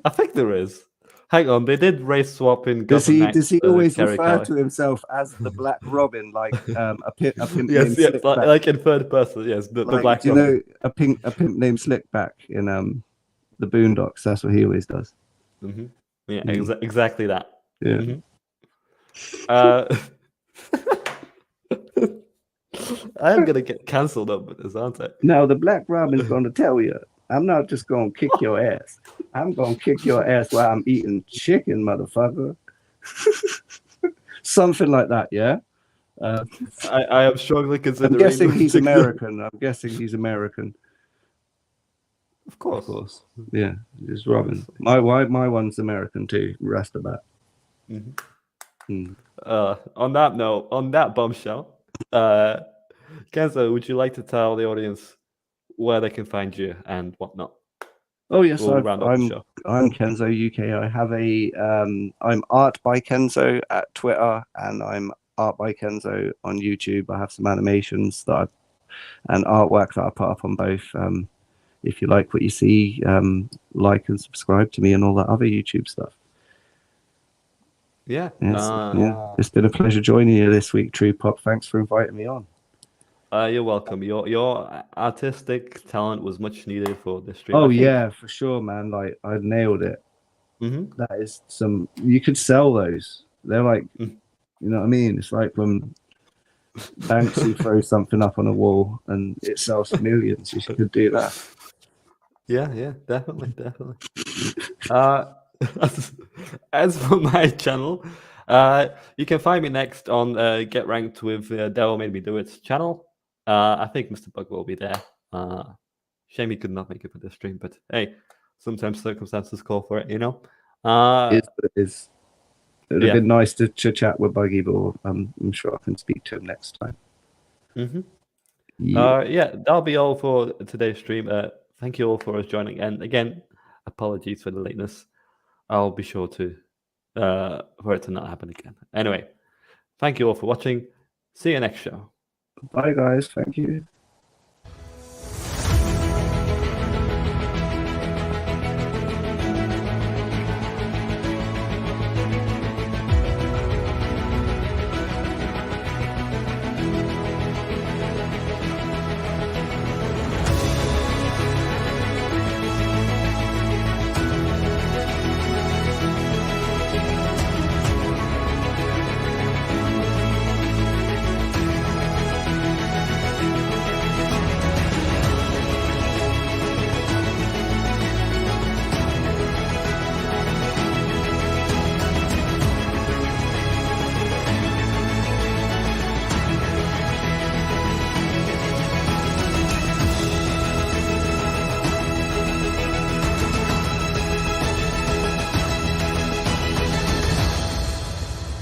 I think there is. Hang on, they did race swap in. Does he always refer to himself as the Black Robin, like a pimp yes, named like in third person? Yes, the Black do Robin. You know a pimp named Slickback in the Boondocks? That's what he always does. Yeah, exactly that. Yeah. I am gonna get cancelled up with this, aren't I? Now the Black Robin's gonna tell you, I'm not just gonna kick your ass. I'm gonna kick your ass while I'm eating chicken, motherfucker. Something like that, yeah. I am strongly considering. I'm guessing he's American. Of course. Yeah, it's Robin. My one's American too. Rastabat. On that note, on that bombshell, Kenzo, would you like to tell the audience where they can find you and whatnot? Oh yes, We'll round up the show. I'm Kenzo UK. I have a I'm Art by Kenzo at Twitter, and I'm Art by Kenzo on YouTube. I have some animations and artwork that I put up on both. If you like what you see, like and subscribe to me and all that other YouTube stuff. Yeah. Yeah, it's been a pleasure joining you this week, True Pop. Thanks for inviting me on. You're welcome. Your artistic talent was much needed for this stream. Oh I think. yeah, for sure, man. Like I nailed it. Mm-hmm. That is you could sell those. They're like, Mm. you know what I mean? It's like when Banksy throws something up on a wall and it sells for millions. You could do that. Yeah, definitely. As for my channel, you can find me next on Get Ranked with Devil Made Me Do It channel. I think Mr. Bug will be there. Shame he could not make it for this stream, but hey, sometimes circumstances call for it, you know. It would have been nice to chat with Buggy, but I'm sure I can speak to him next time. Mm-hmm. Yeah. That'll be all for today's stream. Thank you all for joining, and again, apologies for the lateness. I'll be sure to for it to not happen again. Anyway, thank you all for watching. See you next show. Bye, guys. Thank you.